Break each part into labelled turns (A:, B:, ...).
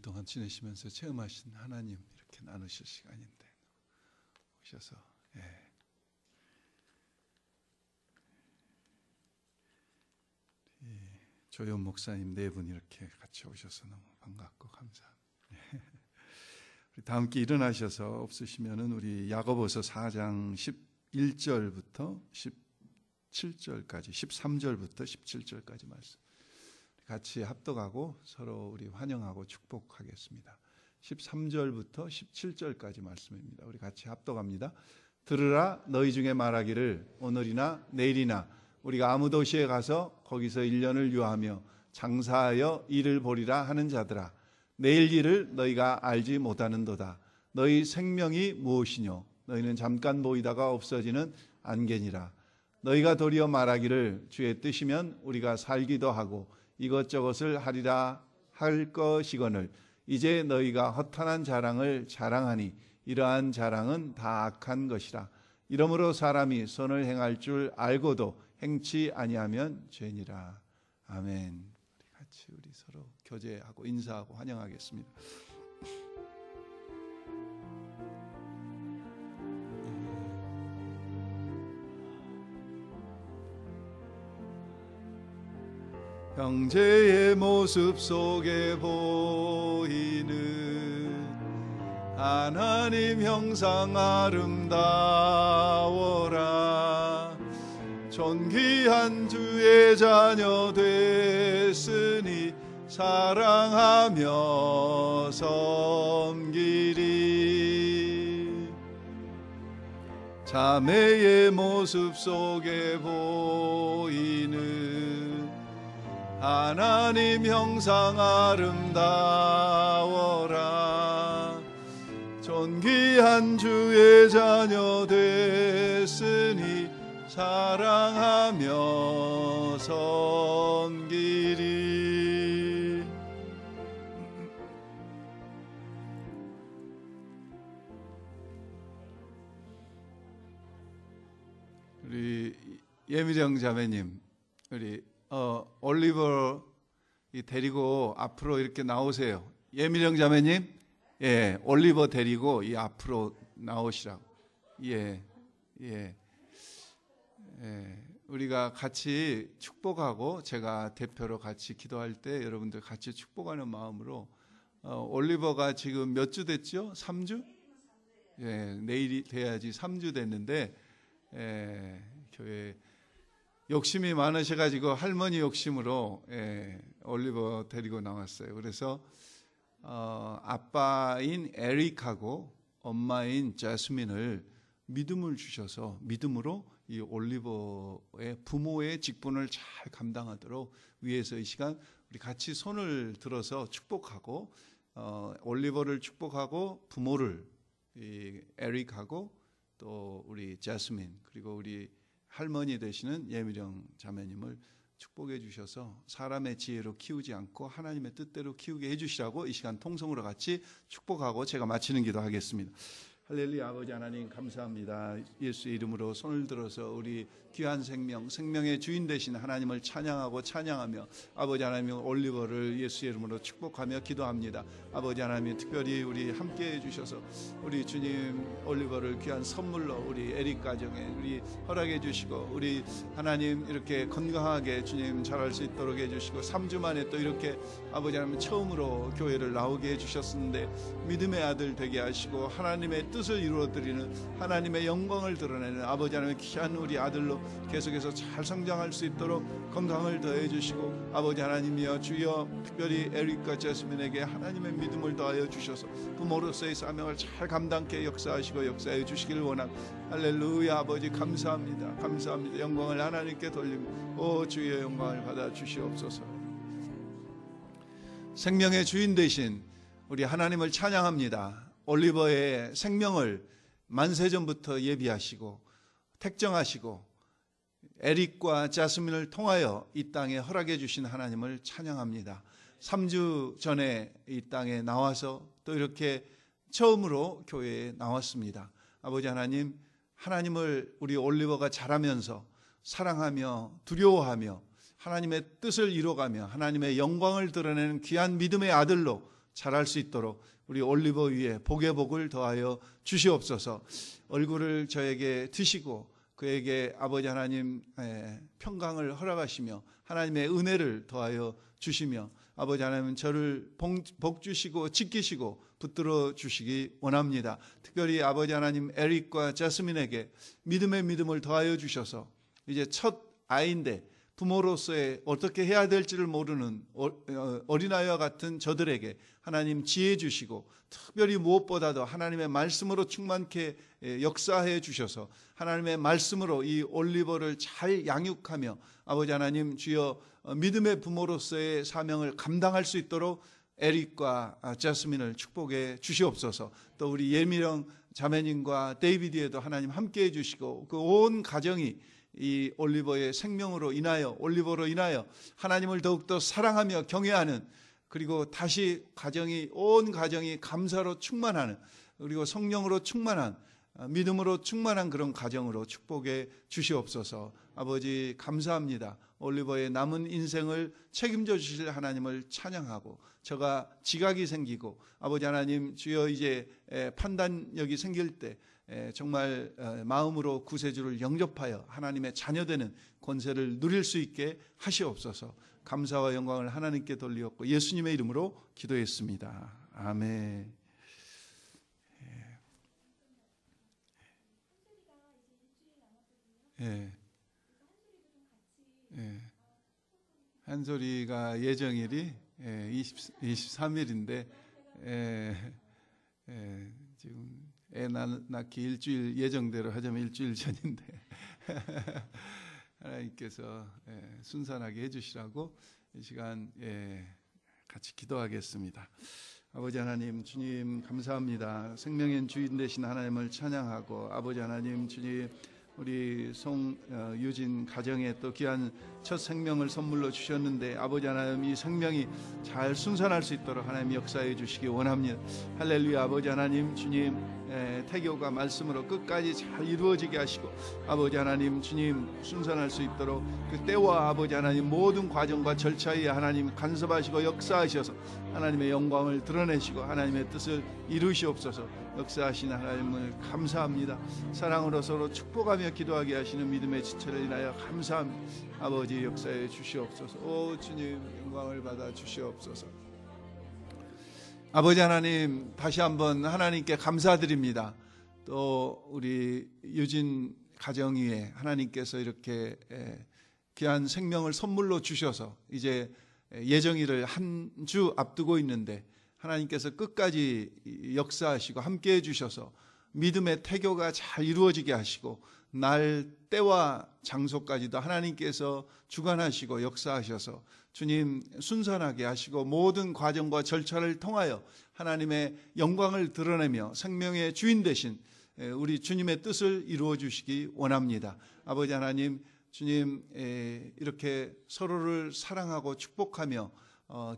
A: 동안 지내시면서 체험하신 하나님 이렇게 나누실 시간인데 오셔서 조연 목사님 네 분 이렇게 같이 오셔서 너무 반갑고 감사합니다. 우리 다 함께 일어나셔서 없으시면은 우리 야고보서 4장 11절부터 17절까지 13절부터 17절까지 말씀 같이 합독하고 서로 우리 환영하고 축복하겠습니다. 13절부터 17절까지 말씀입니다. 우리 같이 합독합니다. 들으라 너희 중에 말하기를 오늘이나 내일이나 우리가 아무 도시에 가서 거기서 1년을 유하며 장사하여 일을 보리라 하는 자들아, 내일 일을 너희가 알지 못하는도다. 너희 생명이 무엇이뇨? 너희는 잠깐 보이다가 없어지는 안개니라. 너희가 도리어 말하기를 주의 뜻이면 우리가 살기도 하고 이것저것을 하리라 할 것이거늘 이제 너희가 허탄한 자랑을 자랑하니 이러한 자랑은 다 악한 것이라. 이러므로 사람이 선을 행할 줄 알고도 행치 아니하면 죄니라. 아멘. 우리 같이 우리 서로 교제하고 인사하고 환영하겠습니다. 형제의 모습 속에 보이는 하나님 형상 아름다워라. 존귀한 주의 자녀 됐으니 사랑하며 섬기리. 자매의 모습 속에 보이는 하나님 형상 아름다워라. 존귀한 주의 자녀 됐으니 사랑하며 섬기리. 우리 예미령 자매님, 우리 올리버 데리고 앞으로 이렇게 나오세요. 예미령 자매님, 올리버 데리고 이 앞으로 나오시라고. 우리가 같이 축복하고 제가 대표로 같이 기도할 때 여러분들 같이 축복하는 마음으로 올리버가 지금 몇 주 됐죠? 3주? 내일이 돼야지 3주 됐는데 교회 욕심이 많으셔가지고 할머니 욕심으로 올리버 데리고 나왔어요. 그래서 아빠인 에릭하고 엄마인 제스민을 믿음을 주셔서 믿음으로 이 올리버의 부모의 직분을 잘 감당하도록 위해서 이 시간 우리 같이 손을 들어서 축복하고 올리버를 축복하고 부모를 이 에릭하고 또 우리 제스민 그리고 우리 할머니 되시는 예미령 자매님을 축복해 주셔서 사람의 지혜로 키우지 않고 하나님의 뜻대로 키우게 해주시라고 이 시간 통성으로 같이 축복하고 제가 마치는 기도하겠습니다. 할렐루야. 아버지 하나님 감사합니다. 예수의 이름으로 손을 들어서 우리 귀한 생명의 주인 되신 하나님을 찬양하며 아버지 하나님 올리버를 예수의 이름으로 축복하며 기도합니다. 아버지 하나님 특별히 우리 함께 해주셔서 우리 주님 올리버를 귀한 선물로 우리 에릭 가정에 우리 허락해 주시고 우리 하나님 이렇게 건강하게 주님 자랄 수 있도록 해주시고 3주 만에 또 이렇게 아버지 하나님 처음으로 교회를 나오게 해주셨는데 믿음의 아들 되게 하시고 하나님의 뜻을 이루어드리는 하나님의 영광을 드러내는 아버지 하나님의 귀한 우리 아들로 계속해서 잘 성장할 수 있도록 건강을 더해 주시고 아버지 하나님이여 주여 특별히 에릭과 제스민에게 하나님의 믿음을 더하여 주셔서 부모로서의 사명을 잘 감당케 역사하시고 역사해 주시길 원합니다. 할렐루야. 아버지 감사합니다. 영광을 하나님께 돌립니다. 오 주의 영광을 받아 주시옵소서. 생명의 주인 되신 우리 하나님을 찬양합니다. 올리버의 생명을 만세전부터 예비하시고 택정하시고 에릭과 자스민을 통하여 이 땅에 허락해 주신 하나님을 찬양합니다. 3주 전에 이 땅에 나와서 또 이렇게 처음으로 교회에 나왔습니다. 아버지 하나님, 하나님을 우리 올리버가 자라면서 사랑하며 두려워하며 하나님의 뜻을 이뤄가며 하나님의 영광을 드러내는 귀한 믿음의 아들로 자랄 수 있도록 우리 올리버 위에 복의 복을 더하여 주시옵소서. 얼굴을 저에게 드시고 그에게 아버지 하나님 평강을 허락하시며 하나님의 은혜를 더하여 주시며 아버지 하나님 저를 복 주시고 지키시고 붙들어 주시기 원합니다. 특별히 아버지 하나님 에릭과 자스민에게 믿음의 믿음을 더하여 주셔서 이제 첫 아이인데 부모로서의 어떻게 해야 될지를 모르는 어린아이와 같은 저들에게 하나님 지혜 주시고 특별히 무엇보다도 하나님의 말씀으로 충만케 역사해 주셔서 하나님의 말씀으로 이 올리버를 잘 양육하며 아버지 하나님 주여 믿음의 부모로서의 사명을 감당할 수 있도록 에릭과 자스민을 축복해 주시옵소서. 또 우리 예미령 자매님과 데이비드에도 하나님 함께해 주시고 그 온 가정이 이 올리버의 생명으로 인하여 올리버로 인하여 하나님을 더욱더 사랑하며 경외하는 그리고 다시 온 가정이 감사로 충만하는 그리고 성령으로 충만한 믿음으로 충만한 그런 가정으로 축복해 주시옵소서. 아버지 감사합니다. 올리버의 남은 인생을 책임져 주실 하나님을 찬양하고 저가 지각이 생기고 아버지 하나님 주여 이제 판단력이 생길 때 정말 마음으로 구세주를 영접하여 하나님의 자녀되는 권세를 누릴 수 있게 하시옵소서. 감사와 영광을 하나님께 돌리었고 예수님의 이름으로 기도했습니다. 아멘. 예. 예. 한솔이가 예정일이 23일인데 지금 애 낳기 일주일 예정대로 하자면 일주일 전인데 하나님께서 순산하게 해주시라고 이 시간 같이 기도하겠습니다. 아버지 하나님 주님 감사합니다. 생명의 주인 되신 하나님을 찬양하고 아버지 하나님 주님 우리 송유진 가정에 또 귀한 첫 생명을 선물로 주셨는데 아버지 하나님 이 생명이 잘 순산할 수 있도록 하나님 역사해 주시기 원합니다. 할렐루야. 아버지 하나님 주님 태교가 말씀으로 끝까지 잘 이루어지게 하시고 아버지 하나님 주님 순산할 수 있도록 그 때와 아버지 하나님 모든 과정과 절차에 하나님 간섭하시고 역사하셔서 하나님의 영광을 드러내시고 하나님의 뜻을 이루시옵소서. 역사하신 하나님을 감사합니다. 사랑으로 서로 축복하며 기도하게 하시는 믿음의 지체를 인하여 감사합니다. 아버지 역사해 주시옵소서. 오 주님 영광을 받아 주시옵소서. 아버지 하나님 다시 한번 하나님께 감사드립니다. 또 우리 유진 가정 위에 하나님께서 이렇게 귀한 생명을 선물로 주셔서 이제 예정일을 한 주 앞두고 있는데 하나님께서 끝까지 역사하시고 함께해 주셔서 믿음의 태교가 잘 이루어지게 하시고 날 때와 장소까지도 하나님께서 주관하시고 역사하셔서 주님 순산하게 하시고 모든 과정과 절차를 통하여 하나님의 영광을 드러내며 생명의 주인 되신 우리 주님의 뜻을 이루어 주시기 원합니다. 아버지 하나님 주님 이렇게 서로를 사랑하고 축복하며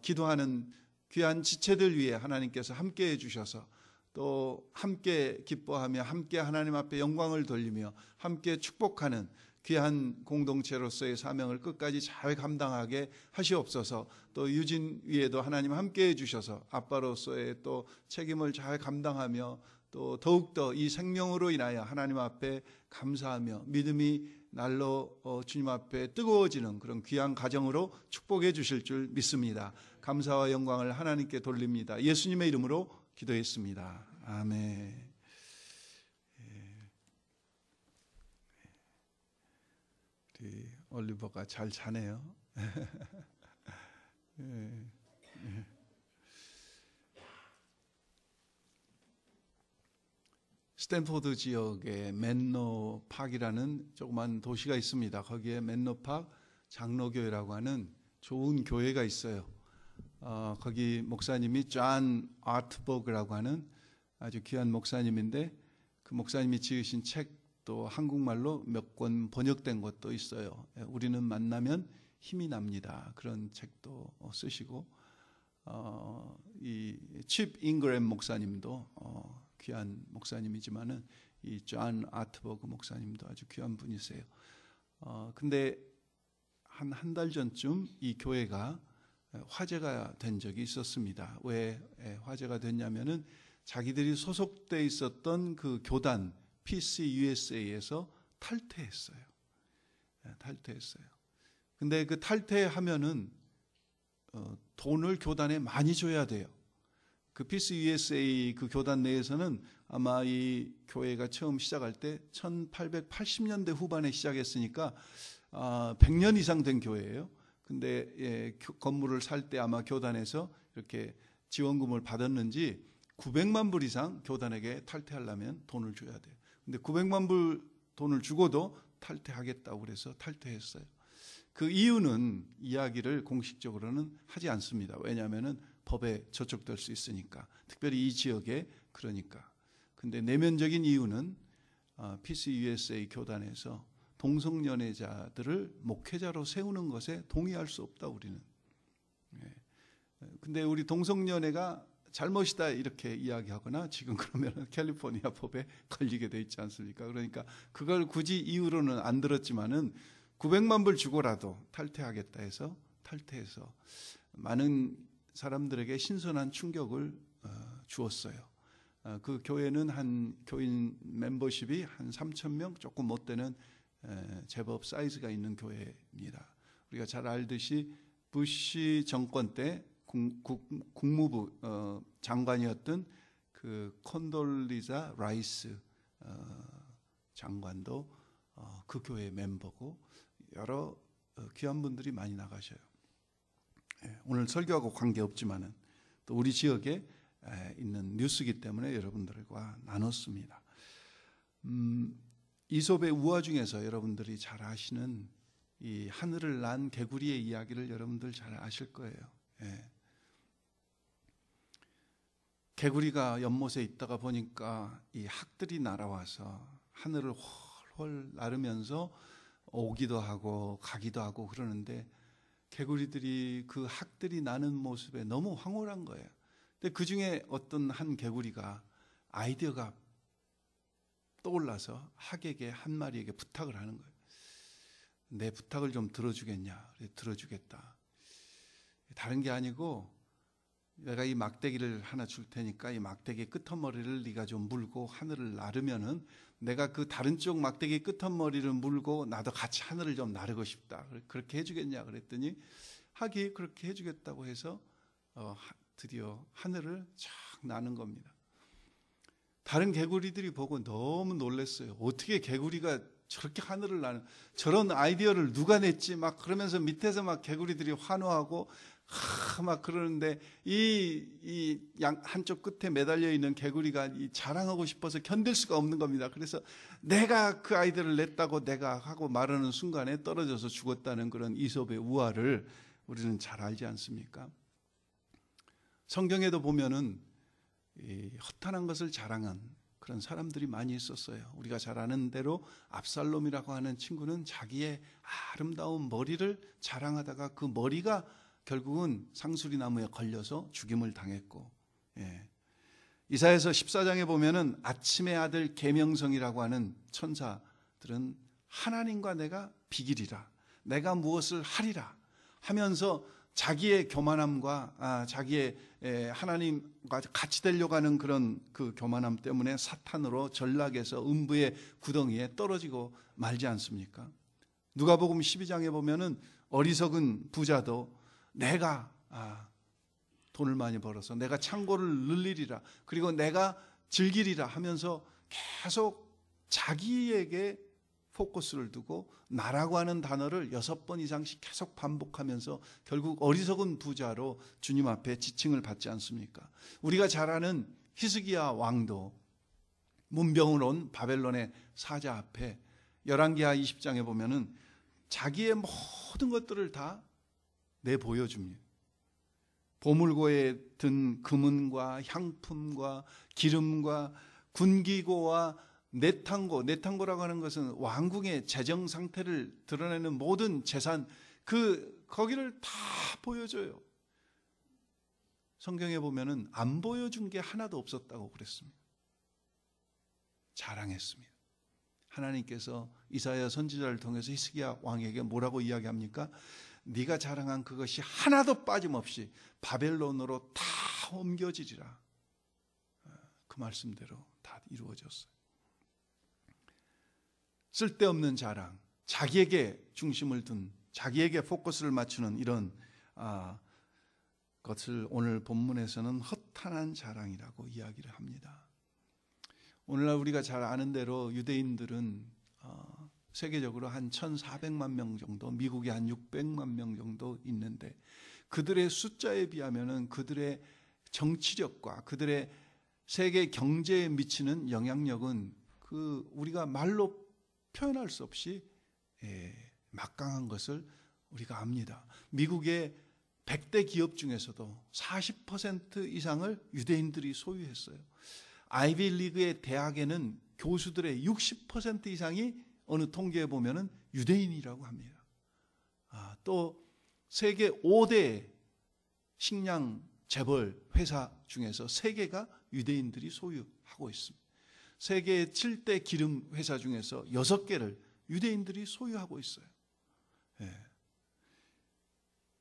A: 기도하는 귀한 지체들 위해 하나님께서 함께해 주셔서 또 함께 기뻐하며 함께 하나님 앞에 영광을 돌리며 함께 축복하는 귀한 공동체로서의 사명을 끝까지 잘 감당하게 하시옵소서. 또 유진 위에도 하나님 함께해 주셔서 아빠로서의 또 책임을 잘 감당하며 또 더욱더 이 생명으로 인하여 하나님 앞에 감사하며 믿음이 날로 주님 앞에 뜨거워지는 그런 귀한 가정으로 축복해 주실 줄 믿습니다. 감사와 영광을 하나님께 돌립니다. 예수님의 이름으로 기도했습니다. 아멘. 우리 올리버가 잘 자네요. 스탠포드 지역에 맨로 팍이라는 조그만 도시가 있습니다. 거기에 맨로 팍 장로교회라고 하는 좋은 교회가 있어요. 거기 목사님이 존 아트버그라고 하는 아주 귀한 목사님인데 그 목사님이 지으신 책도 한국말로 몇 권 번역된 것도 있어요. 우리는 만나면 힘이 납니다. 그런 책도 쓰시고 이 칩 잉그램 목사님도 귀한 목사님이지만은 이 존 아트버그 목사님도 아주 귀한 분이세요. 근데 한 달 전쯤 이 교회가 화제가 된 적이 있었습니다. 왜 화제가 됐냐면은 자기들이 소속돼 있었던 그 교단 PC USA에서 탈퇴했어요. 탈퇴했어요. 근데 그 탈퇴하면은 돈을 교단에 많이 줘야 돼요. 그 PC USA 그 교단 내에서는 아마 이 교회가 처음 시작할 때 1880년대 후반에 시작했으니까 100년 이상 된 교회예요. 근데 건물을 살 때 아마 교단에서 이렇게 지원금을 받았는지 900만 불 이상 교단에게 탈퇴하려면 돈을 줘야 돼요. 근데 900만 불 돈을 주고도 탈퇴하겠다고 그래서 탈퇴했어요. 그 이유는 이야기를 공식적으로는 하지 않습니다. 왜냐하면은 법에 저촉될 수 있으니까. 특별히 이 지역에 그러니까. 근데 내면적인 이유는 PCUSA 교단에서 동성연애자들을 목회자로 세우는 것에 동의할 수 없다 우리는. 근데 우리 동성연애가 잘못이다 이렇게 이야기하거나 지금 그러면 캘리포니아 법에 걸리게 돼 있지 않습니까? 그러니까 그걸 굳이 이유로는 안 들었지만은 900만 불 주고라도 탈퇴하겠다 해서 탈퇴해서 많은 사람들에게 신선한 충격을 주었어요. 그 교회는 한 교인 멤버십이 한 3,000명 조금 못 되는 제법 사이즈가 있는 교회입니다. 우리가 잘 알듯이 부시 정권 때 국무부 장관이었던 그 콘돌리자 라이스 장관도 그 교회 멤버고 여러 귀한 분들이 많이 나가셔요. 오늘 설교하고 관계없지만은 또 우리 지역에 있는 뉴스이기 때문에 여러분들과 나눴습니다. 이솝의 우화 중에서 여러분들이 잘 아시는 이 하늘을 난 개구리의 이야기를 여러분들 잘 아실 거예요. 개구리가 연못에 있다가 보니까 이 학들이 날아와서 하늘을 훨훨 나르면서 오기도 하고 가기도 하고 그러는데 개구리들이 그 학들이 나는 모습에 너무 황홀한 거예요. 근데 그 중에 어떤 한 개구리가 아이디어가 떠올라서 학에게 한 마리에게 부탁을 하는 거예요. 내 부탁을 좀 들어주겠냐? 그래, 들어주겠다. 다른 게 아니고 내가 이 막대기를 하나 줄 테니까 이 막대기 끝머리를 네가 좀 물고 하늘을 나르면은 내가 그 다른 쪽 막대기 끝머리를 물고 나도 같이 하늘을 좀 나르고 싶다. 그렇게 해주겠냐? 그랬더니 학이 그렇게 해주겠다고 해서 드디어 하늘을 쫙 나는 겁니다. 다른 개구리들이 보고 너무 놀랐어요. 어떻게 개구리가 저렇게 하늘을 나는 저런 아이디어를 누가 냈지? 막 그러면서 밑에서 막 개구리들이 환호하고 막 그러는데 이 한쪽 끝에 매달려 있는 개구리가 자랑하고 싶어서 견딜 수가 없는 겁니다. 그래서 내가 그 아이디어를 냈다고 내가 하고 말하는 순간에 떨어져서 죽었다는 그런 이솝의 우화를 우리는 잘 알지 않습니까? 성경에도 보면은 허탄한 것을 자랑한 그런 사람들이 많이 있었어요. 우리가 잘 아는 대로 압살롬이라고 하는 친구는 자기의 아름다운 머리를 자랑하다가 그 머리가 결국은 상수리 나무에 걸려서 죽임을 당했고, 이사야서 14장에 보면은 아침의 아들 계명성이라고 하는 천사들은 하나님과 내가 비기리라, 내가 무엇을 하리라 하면서 자기의 교만함과 자기의 하나님과 같이 되려고 하는 그런 그 교만함 때문에 사탄으로 전락해서 음부의 구덩이에 떨어지고 말지 않습니까? 누가복음 12장에 보면은 어리석은 부자도 내가 돈을 많이 벌어서 내가 창고를 늘리리라, 그리고 내가 즐기리라 하면서 계속 자기에게 포커스를 두고 나라고 하는 단어를 6번 이상씩 계속 반복하면서 결국 어리석은 부자로 주님 앞에 지칭을 받지 않습니까? 우리가 잘 아는 히스기야 왕도 문병을 온 바벨론의 사자 앞에 열왕기하 20장에 보면은 자기의 모든 것들을 다 내보여줍니다. 보물고에 든 금은과 향품과 기름과 군기고와 내탕고라고 하는 것은 왕궁의 재정 상태를 드러내는 모든 재산, 거기를 다 보여줘요. 성경에 보면은 안 보여준 게 하나도 없었다고 그랬습니다. 자랑했습니다. 하나님께서 이사야 선지자를 통해서 히스기야 왕에게 뭐라고 이야기합니까? 네가 자랑한 그것이 하나도 빠짐없이 바벨론으로 다 옮겨지리라. 그 말씀대로 다 이루어졌어요. 쓸데없는 자랑, 자기에게 중심을 둔, 자기에게 포커스를 맞추는 이런 것을 오늘 본문에서는 허탄한 자랑이라고 이야기를 합니다. 오늘날 우리가 잘 아는 대로 유대인들은 세계적으로 한 1,400만 명 정도, 미국에 한 600만 명 정도 있는데 그들의 숫자에 비하면은 그들의 정치력과 그들의 세계 경제에 미치는 영향력은 우리가 말로 표현할 수 없이 막강한 것을 우리가 압니다. 미국의 100대 기업 중에서도 40% 이상을 유대인들이 소유했어요. 아이비리그의 대학에는 교수들의 60% 이상이 어느 통계에 보면은 유대인이라고 합니다. 또 세계 5대 식량 재벌 회사 중에서 3개가 유대인들이 소유하고 있습니다. 세계 7대 기름 회사 중에서 6개를 유대인들이 소유하고 있어요.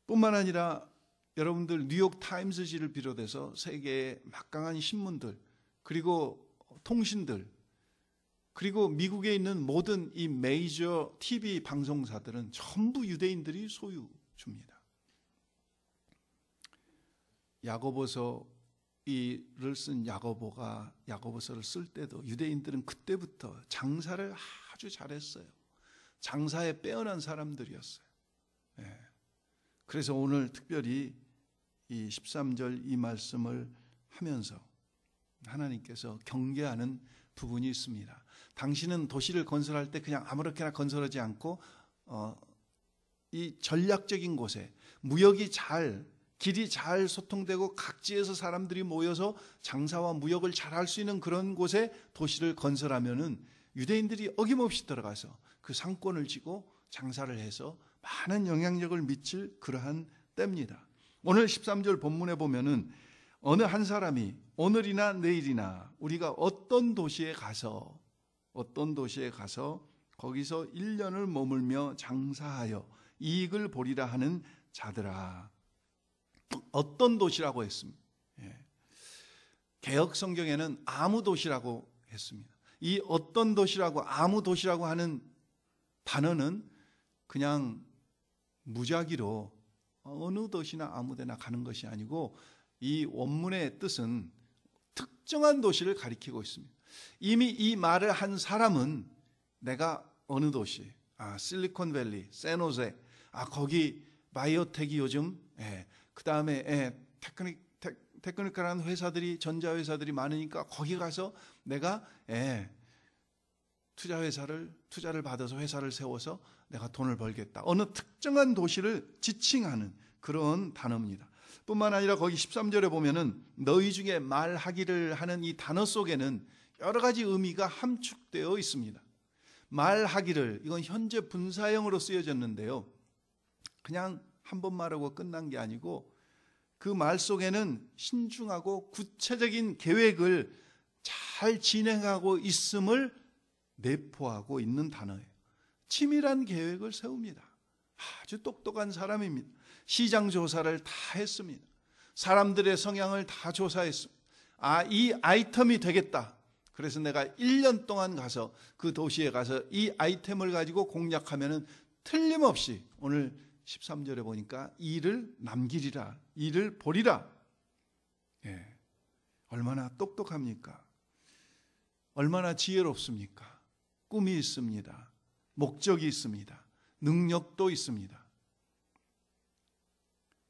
A: 뿐만 아니라 여러분들 뉴욕 타임스지를 비롯해서 세계의 막강한 신문들, 그리고 통신들, 그리고 미국에 있는 모든 이 메이저 TV 방송사들은 전부 유대인들이 소유주입니다. 야고보서를 쓴 야고보서를 쓸 때도 유대인들은 그때부터 장사를 아주 잘했어요. 장사에 빼어난 사람들이었어요. 그래서 오늘 특별히 이 13절 이 말씀을 하면서 하나님께서 경계하는 부분이 있습니다. 당신은 도시를 건설할 때 그냥 아무렇게나 건설하지 않고 이 전략적인 곳에 무역이 길이 잘 소통되고 각지에서 사람들이 모여서 장사와 무역을 잘 할 수 있는 그런 곳에 도시를 건설하면은 유대인들이 어김없이 들어가서 그 상권을 쥐고 장사를 해서 많은 영향력을 미칠 그러한 때입니다. 오늘 13절 본문에 보면은 어느 한 사람이 오늘이나 내일이나 우리가 어떤 도시에 가서 거기서 1년을 머물며 장사하여 이익을 보리라 하는 자들아. 어떤 도시라고 했습니다. 개역 성경에는 아무 도시라고 했습니다. 이 어떤 도시라고 아무 도시라고 하는 단어는 그냥 무작위로 어느 도시나 아무 데나 가는 것이 아니고 이 원문의 뜻은 특정한 도시를 가리키고 있습니다. 이미 이 말을 한 사람은 내가 어느 도시, 실리콘밸리, 샌호세, 거기 바이오텍이 요즘, 그 다음에 테크니컬한 회사들이, 전자회사들이 많으니까 거기 가서 내가 투자를 받아서 회사를 세워서 내가 돈을 벌겠다. 어느 특정한 도시를 지칭하는 그런 단어입니다. 뿐만 아니라 거기 13절에 보면은 너희 중에 말하기를 하는 이 단어 속에는 여러 가지 의미가 함축되어 있습니다. 말하기를, 이건 현재 분사형으로 쓰여졌는데요. 그냥 한 번 말하고 끝난 게 아니고 그 말 속에는 신중하고 구체적인 계획을 잘 진행하고 있음을 내포하고 있는 단어예요. 치밀한 계획을 세웁니다. 아주 똑똑한 사람입니다. 시장 조사를 다 했습니다. 사람들의 성향을 다 조사했습니다. 이 아이템이 되겠다. 그래서 내가 1년 동안 가서 그 도시에 가서 이 아이템을 가지고 공략하면은 틀림없이 오늘 13절에 보니까 이를 남기리라, 이를 보리라. 얼마나 똑똑합니까? 얼마나 지혜롭습니까? 꿈이 있습니다. 목적이 있습니다. 능력도 있습니다.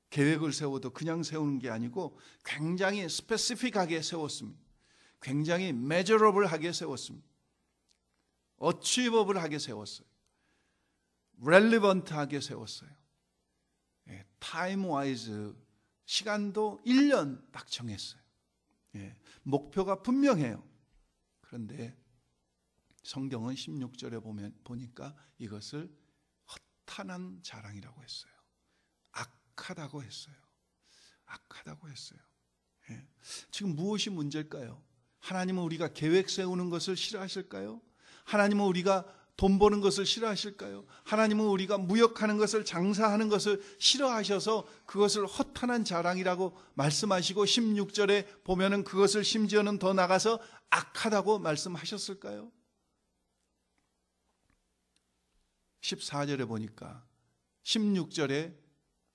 A: 계획을 세워도 그냥 세우는 게 아니고 굉장히 스페시픽하게 세웠습니다. 굉장히 measurable하게 세웠습니다. achievable하게 세웠어요. relevant하게 세웠어요. time wise 시간도 1년 딱 정했어요. 목표가 분명해요. 그런데 성경은 16절에 보니까 이것을 허탄한 자랑이라고 했어요. 악하다고 했어요. 악하다고 했어요. 지금 무엇이 문제일까요? 하나님은 우리가 계획 세우는 것을 싫어하실까요? 하나님은 우리가 돈 버는 것을 싫어하실까요? 하나님은 우리가 무역하는 것을, 장사하는 것을 싫어하셔서 그것을 허탄한 자랑이라고 말씀하시고 16절에 보면은 그것을 심지어는 더 나가서 악하다고 말씀하셨을까요? 14절에 보니까 16절에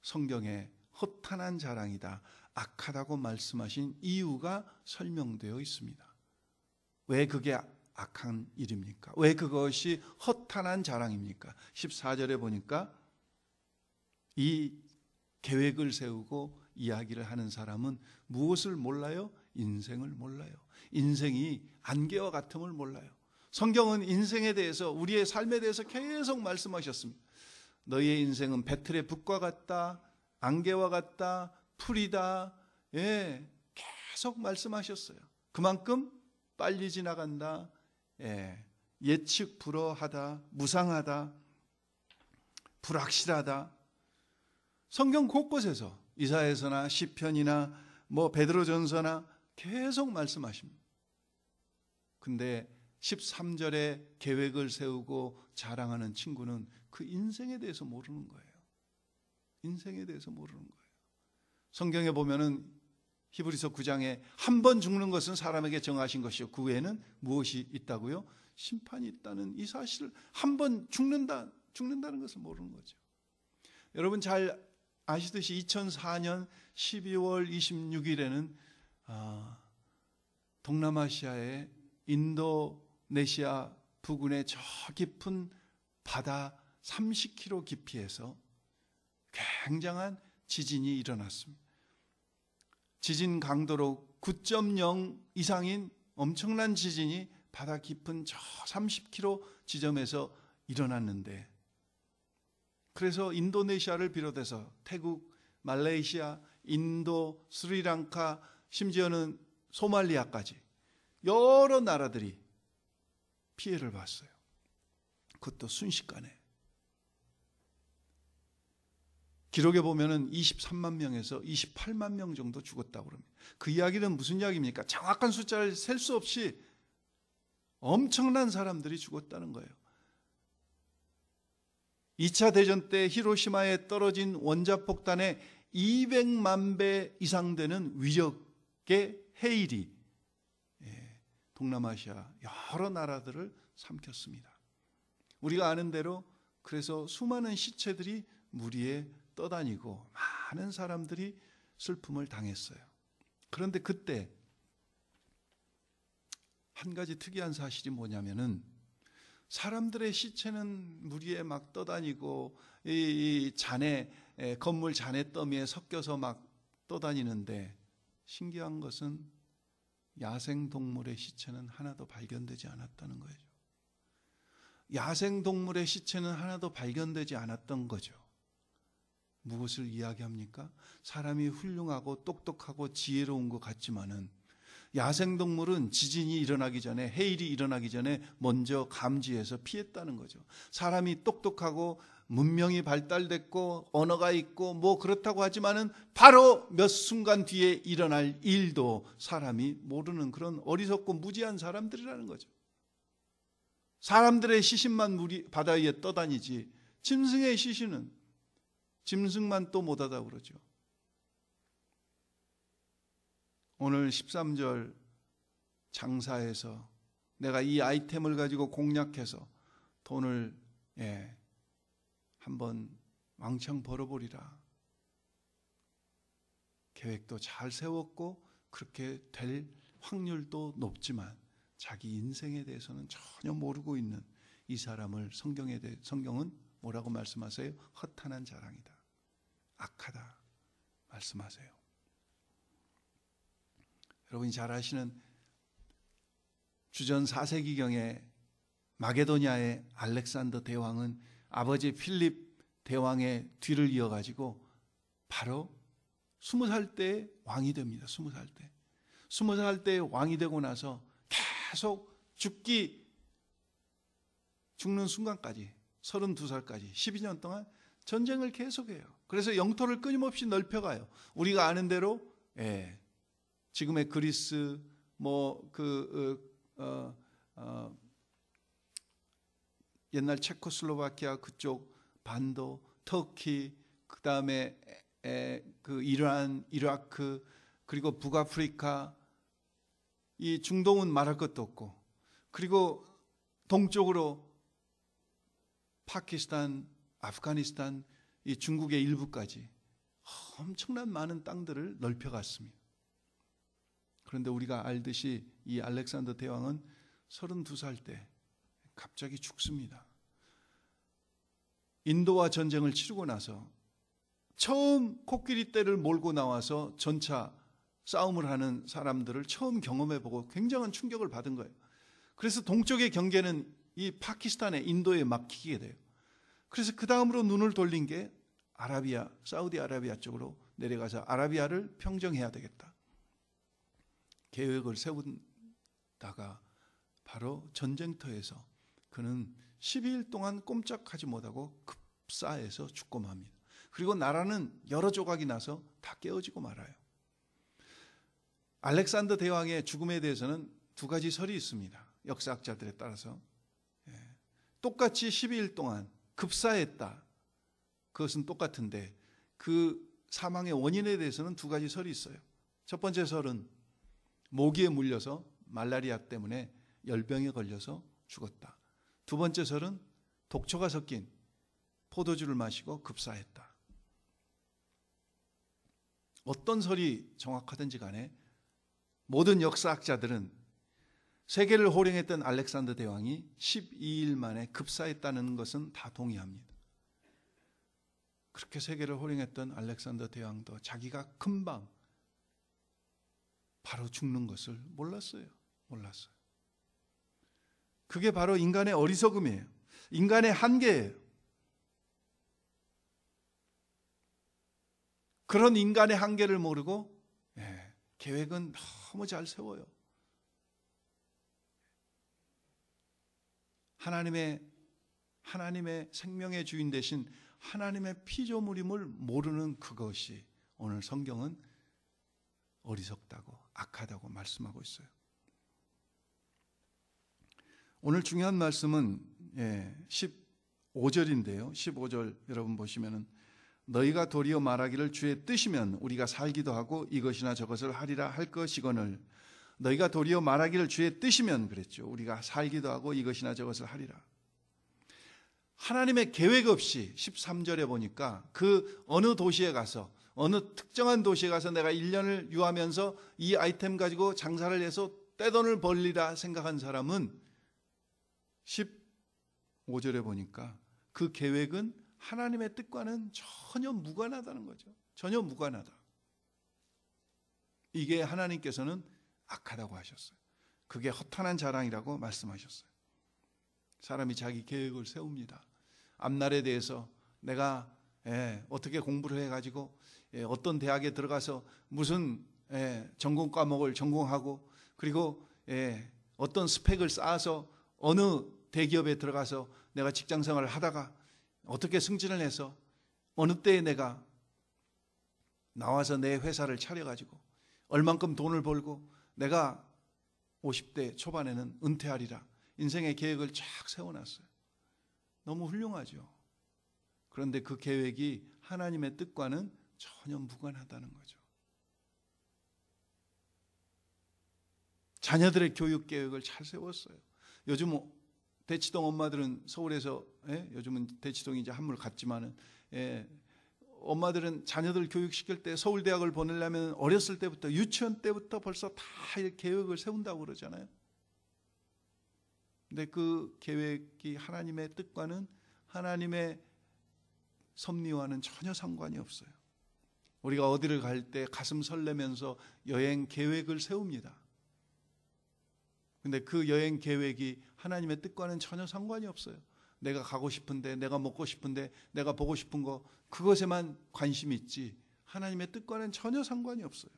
A: 성경에 허탄한 자랑이다, 악하다고 말씀하신 이유가 설명되어 있습니다. 왜 그게 악한 일입니까? 왜 그것이 허탄한 자랑입니까? 14절에 보니까 이 계획을 세우고 이야기를 하는 사람은 무엇을 몰라요? 인생을 몰라요. 인생이 안개와 같음을 몰라요. 성경은 인생에 대해서, 우리의 삶에 대해서 계속 말씀하셨습니다. 너희의 인생은 배틀의 북과 같다, 안개와 같다, 풀이다. 예, 계속 말씀하셨어요. 그만큼 빨리 지나간다. 예측 불허하다, 무상하다, 불확실하다. 성경 곳곳에서 이사야서나 시편이나 베드로전서나 계속 말씀하십니다. 근데 13절에 계획을 세우고 자랑하는 친구는 그 인생에 대해서 모르는 거예요. 인생에 대해서 모르는 거예요. 성경에 보면은 히브리서 9장에 한 번 죽는 것은 사람에게 정하신 것이요, 그 외에는 무엇이 있다고요? 심판이 있다는 이 사실을, 한 번 죽는다는 것을 모르는 거죠. 여러분 잘 아시듯이 2004년 12월 26일에는 동남아시아의 인도네시아 부근의 저 깊은 바다 30km 깊이에서 굉장한 지진이 일어났습니다. 지진 강도로 9.0 이상인 엄청난 지진이 바다 깊은 저 30km 지점에서 일어났는데, 그래서 인도네시아를 비롯해서 태국, 말레이시아, 인도, 스리랑카, 심지어는 소말리아까지 여러 나라들이 피해를 봤어요. 그것도 순식간에. 기록에 보면은 23만 명에서 28만 명 정도 죽었다고 합니다. 그 이야기는 무슨 이야기입니까? 정확한 숫자를 셀 수 없이 엄청난 사람들이 죽었다는 거예요. 2차 대전 때 히로시마에 떨어진 원자폭탄의 200만 배 이상 되는 위력의 해일이 동남아시아 여러 나라들을 삼켰습니다. 우리가 아는 대로 그래서 수많은 시체들이 물 위에 떠다니고 많은 사람들이 슬픔을 당했어요. 그런데 그때 한 가지 특이한 사실이 뭐냐면은, 사람들의 시체는 물 위에 막 떠다니고 이 잔해, 건물 잔해 더미에 섞여서 막 떠다니는데, 신기한 것은 야생동물의 시체는 하나도 발견되지 않았다는 거예요. 야생동물의 시체는 하나도 발견되지 않았던 거죠. 무엇을 이야기합니까? 사람이 훌륭하고 똑똑하고 지혜로운 것 같지만은 야생동물은 지진이 일어나기 전에, 해일이 일어나기 전에 먼저 감지해서 피했다는 거죠. 사람이 똑똑하고 문명이 발달됐고 언어가 있고 그렇다고 하지만은 바로 몇 순간 뒤에 일어날 일도 사람이 모르는 그런 어리석고 무지한 사람들이라는 거죠. 사람들의 시신만 바다 위에 떠다니지 짐승의 시신은 짐승만 또 못하다 그러죠. 오늘 13절 장사해서 내가 이 아이템을 가지고 공략해서 돈을 한번 왕창 벌어보리라. 계획도 잘 세웠고 그렇게 될 확률도 높지만 자기 인생에 대해서는 전혀 모르고 있는 이 사람을 성경은 뭐라고 말씀하세요? 허탄한 자랑이다, 악하다 말씀하세요. 여러분이 잘 아시는 주전 4세기경에 마게도냐의 알렉산더 대왕은 아버지 필립 대왕의 뒤를 이어가지고 바로 20살 때 왕이 됩니다. 20살 때. 20살 때 왕이 되고 나서 계속 죽는 순간까지 32살까지 12년 동안 전쟁을 계속해요. 그래서 영토를 끊임없이 넓혀가요. 우리가 아는 대로 지금의 그리스 옛날 체코슬로바키아 그쪽 반도, 터키, 그 다음에 그 이란, 이라크, 그리고 북아프리카, 이 중동은 말할 것도 없고, 그리고 동쪽으로 파키스탄, 아프가니스탄, 이 중국의 일부까지 엄청난 많은 땅들을 넓혀갔습니다. 그런데 우리가 알듯이 이 알렉산더 대왕은 32살 때 갑자기 죽습니다. 인도와 전쟁을 치르고 나서 처음 코끼리 떼를 몰고 나와서 전차 싸움을 하는 사람들을 처음 경험해보고 굉장한 충격을 받은 거예요. 그래서 동쪽의 경계는 이 파키스탄에, 인도에 막히게 돼요. 그래서 그 다음으로 눈을 돌린 게 아라비아, 사우디아라비아 쪽으로 내려가서 아라비아를 평정해야 되겠다. 계획을 세운다가 바로 전쟁터에서 그는 12일 동안 꼼짝하지 못하고 급사해서 죽고 맙니다. 그리고 나라는 여러 조각이 나서 다 깨어지고 말아요. 알렉산더 대왕의 죽음에 대해서는 두 가지 설이 있습니다. 역사학자들에 따라서. 똑같이 12일 동안 급사했다. 그것은 똑같은데 그 사망의 원인에 대해서는 두 가지 설이 있어요. 첫 번째 설은 모기에 물려서 말라리아 때문에 열병에 걸려서 죽었다. 두 번째 설은 독초가 섞인 포도주를 마시고 급사했다. 어떤 설이 정확하든지 간에 모든 역사학자들은 세계를 호령했던 알렉산더 대왕이 12일 만에 급사했다는 것은 다 동의합니다. 그렇게 세계를 호령했던 알렉산더 대왕도 자기가 금방 바로 죽는 것을 몰랐어요. 그게 바로 인간의 어리석음이에요. 인간의 한계예요. 그런 인간의 한계를 모르고 계획은 너무 잘 세워요. 하나님의 생명의 주인 되신 하나님의 피조물임을 모르는 그것이 오늘 성경은 어리석다고 악하다고 말씀하고 있어요. 오늘 중요한 말씀은 15절인데요. 15절 여러분 보시면은 너희가 도리어 말하기를 주의 뜻이면 우리가 살기도 하고 이것이나 저것을 하리라 할 것이거늘. 너희가 도리어 말하기를 주의 뜻이면 그랬죠. 우리가 살기도 하고 이것이나 저것을 하리라. 하나님의 계획 없이 13절에 보니까 그 어느 도시에 가서 어느 특정한 도시에 가서 내가 1년을 유하면서 이 아이템 가지고 장사를 해서 떼돈을 벌리라 생각한 사람은 15절에 보니까 그 계획은 하나님의 뜻과는 전혀 무관하다는 거죠. 전혀 무관하다. 이게 하나님께서는 악하다고 하셨어요. 그게 허탄한 자랑이라고 말씀하셨어요. 사람이 자기 계획을 세웁니다. 앞날에 대해서 내가 어떻게 공부를 해가지고 어떤 대학에 들어가서 무슨 전공 과목을 전공하고 그리고 어떤 스펙을 쌓아서 어느 대기업에 들어가서 내가 직장생활을 하다가 어떻게 승진을 해서 어느 때에 내가 나와서 내 회사를 차려가지고 얼만큼 돈을 벌고 내가 50대 초반에는 은퇴하리라. 인생의 계획을 쫙 세워놨어요. 너무 훌륭하죠. 그런데 그 계획이 하나님의 뜻과는 전혀 무관하다는 거죠. 자녀들의 교육 계획을 잘 세웠어요. 요즘 대치동 엄마들은 서울에서 요즘은 대치동이 이제 한물 갔지만은 엄마들은 자녀들 교육시킬 때 서울대학을 보내려면 어렸을 때부터 유치원 때부터 벌써 다 계획을 세운다고 그러잖아요. 근데 그 계획이 하나님의 뜻과는 하나님의 섭리와는 전혀 상관이 없어요. 우리가 어디를 갈 때 가슴 설레면서 여행 계획을 세웁니다. 근데 그 여행 계획이 하나님의 뜻과는 전혀 상관이 없어요. 내가 가고 싶은데, 내가 먹고 싶은데, 내가 보고 싶은 거 그것에만 관심이 있지 하나님의 뜻과는 전혀 상관이 없어요.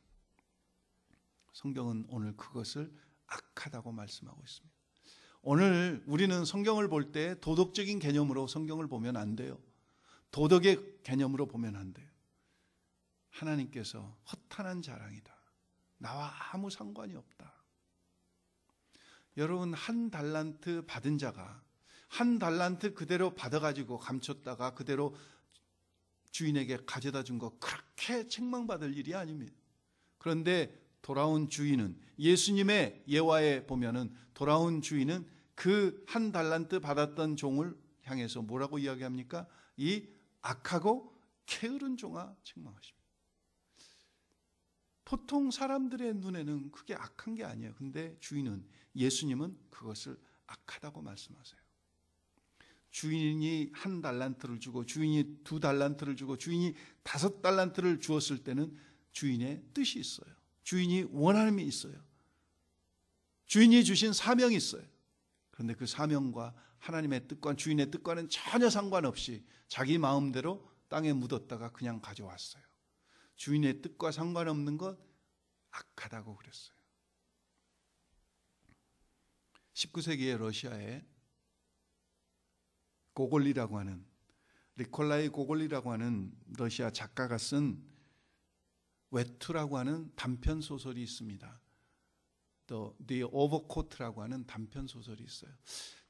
A: 성경은 오늘 그것을 악하다고 말씀하고 있습니다. 오늘 우리는 성경을 볼 때 도덕적인 개념으로 성경을 보면 안 돼요. 도덕의 개념으로 보면 안 돼요. 하나님께서 허탄한 자랑이다. 나와 아무 상관이 없다. 여러분, 한 달란트 받은 자가 한 달란트 그대로 받아가지고 감췄다가 그대로 주인에게 가져다 준 거 그렇게 책망받을 일이 아닙니다. 그런데 돌아온 주인은, 예수님의 예화에 보면은 돌아온 주인은 그 한 달란트 받았던 종을 향해서 뭐라고 이야기합니까? 이 악하고 게으른 종아 책망하십니다. 보통 사람들의 눈에는 그게 악한 게 아니에요. 근데 주인은, 예수님은 그것을 악하다고 말씀하세요. 주인이 한 달란트를 주고 주인이 두 달란트를 주고 주인이 5달란트를 주었을 때는 주인의 뜻이 있어요. 주인이 원함이 있어요. 주인이 주신 사명이 있어요. 그런데 그 사명과 하나님의 뜻과 주인의 뜻과는 전혀 상관없이 자기 마음대로 땅에 묻었다가 그냥 가져왔어요. 주인의 뜻과 상관없는 것 악하다고 그랬어요. 19세기의 러시아에 고골리라고 하는, 니콜라이 고골리라고 하는 러시아 작가가 쓴 외투라고 하는 단편 소설이 있습니다. The Overcoat라고 하는 단편 소설이 있어요.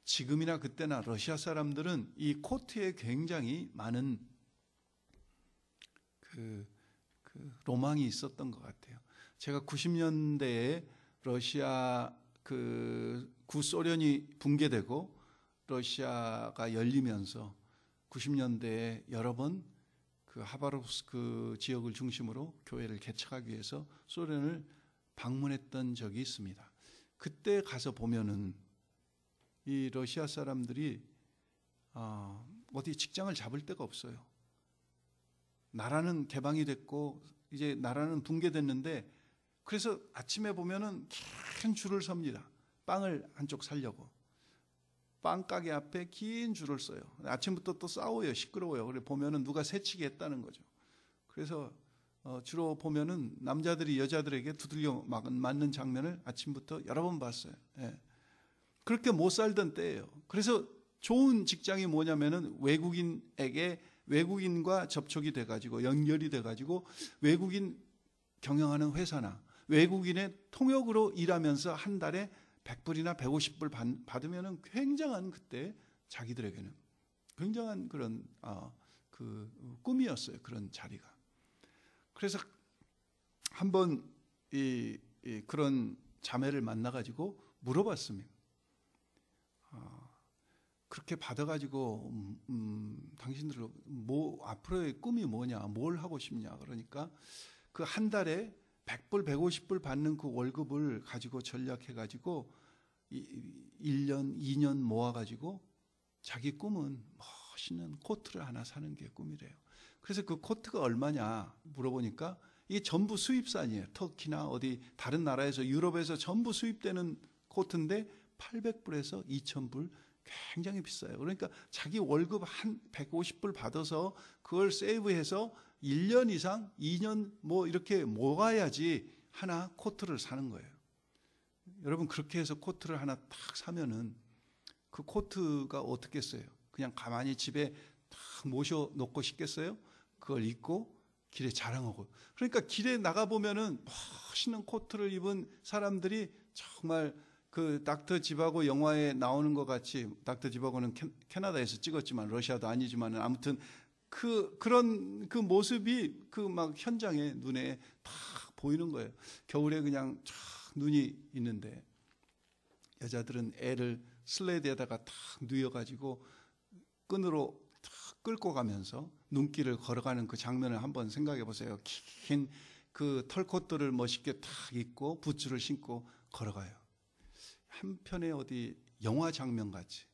A: 지금이나 그때나 러시아 사람들은 이 코트에 굉장히 많은 그 로망이 있었던 것 같아요. 제가 90년대에 러시아 구소련이 붕괴되고 러시아가 열리면서 90년대에 여러 번 그 하바롭스크 지역을 중심으로 교회를 개척하기 위해서 소련을 방문했던 적이 있습니다. 그때 가서 보면은 이 러시아 사람들이 어디 직장을 잡을 데가 없어요. 나라는 개방이 됐고 이제 나라는 붕괴됐는데, 그래서 아침에 보면은 긴 줄을 섭니다. 빵을 한쪽 사려고. 빵가게 앞에 긴 줄을 서요. 아침부터 또 싸워요. 시끄러워요. 그래 보면은 누가 새치기 했다는 거죠. 그래서 주로 보면은 남자들이 여자들에게 두들겨 맞는 장면을 아침부터 여러 번 봤어요. 예. 그렇게 못 살던 때예요. 그래서 좋은 직장이 뭐냐면은 외국인과 접촉이 돼가지고 연결이 돼가지고 외국인 경영하는 회사나 외국인의 통역으로 일하면서 한 달에 100불이나 150불 받으면은 굉장한, 그때 자기들에게는 굉장한 그런 그 꿈이었어요. 그런 자리가. 그래서 한번 그런 자매를 만나가지고 물어봤습니다. 그렇게 받아가지고 당신들 앞으로의 꿈이 뭐냐, 뭘 하고 싶냐. 그러니까 그 한 달에 100불, 150불 받는 그 월급을 가지고 전략해가지고 1년, 2년 모아가지고 자기 꿈은 멋있는 코트를 하나 사는 게 꿈이래요. 그래서 그 코트가 얼마냐 물어보니까 이게 전부 수입산이에요. 터키나 어디 다른 나라에서, 유럽에서 전부 수입되는 코트인데 800불에서 2000불, 굉장히 비싸요. 그러니까 자기 월급 한 150불 받아서 그걸 세이브해서 1년 이상, 2년 뭐 이렇게 모아야지 하나 코트를 사는 거예요. 여러분, 그렇게 해서 코트를 하나 딱 사면은 그 코트가 어떻겠어요? 그냥 가만히 집에 딱 모셔놓고 싶겠어요? 그걸 입고 길에 자랑하고. 그러니까 길에 나가보면은 멋있는 코트를 입은 사람들이 정말 그 닥터 지바고 영화에 나오는 것 같이, 닥터 지바고는 캐나다에서 찍었지만 러시아도 아니지만 아무튼 그런 그 모습이 그 막 현장에 눈에 딱 보이는 거예요. 겨울에 그냥 쫙 눈이 있는데 여자들은 애를 슬레드에다가 탁 누워가지고 끈으로 탁 끌고 가면서 눈길을 걸어가는 그 장면을 한번 생각해 보세요. 긴 그 털코트를 멋있게 탁 입고 부츠를 신고 걸어가요. 한편의 어디 영화 장면 같이.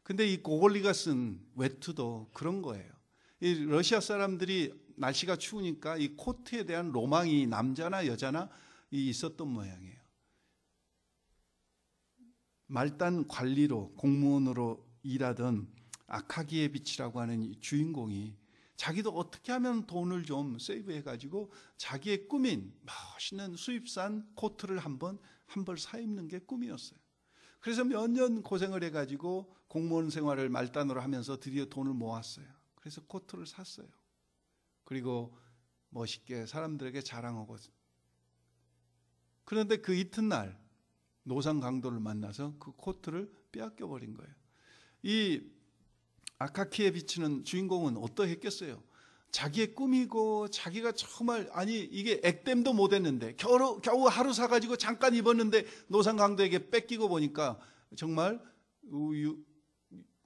A: 근데 이 고골리가 쓴 외투도 그런 거예요. 이 러시아 사람들이 날씨가 추우니까 이 코트에 대한 로망이 남자나 여자나 있었던 모양이에요. 말단 관리로, 공무원으로 일하던 아카기예비치라고 하는 이 주인공이 자기도 어떻게 하면 돈을 좀 세이브해가지고 자기의 꿈인 멋있는 수입산 코트를 한 벌 사 입는 게 꿈이었어요. 그래서 몇 년 고생을 해가지고 공무원 생활을 말단으로 하면서 드디어 돈을 모았어요. 그래서 코트를 샀어요. 그리고 멋있게 사람들에게 자랑하고. 그런데 그 이튿날 노상 강도를 만나서 그 코트를 빼앗겨 버린 거예요. 이 아카키에 비치는 주인공은 어떠했겠어요? 자기의 꿈이고 자기가 정말 이게 액땜도 못했는데 겨우 하루 사가지고 잠깐 입었는데 노상강도에게 뺏기고 보니까 정말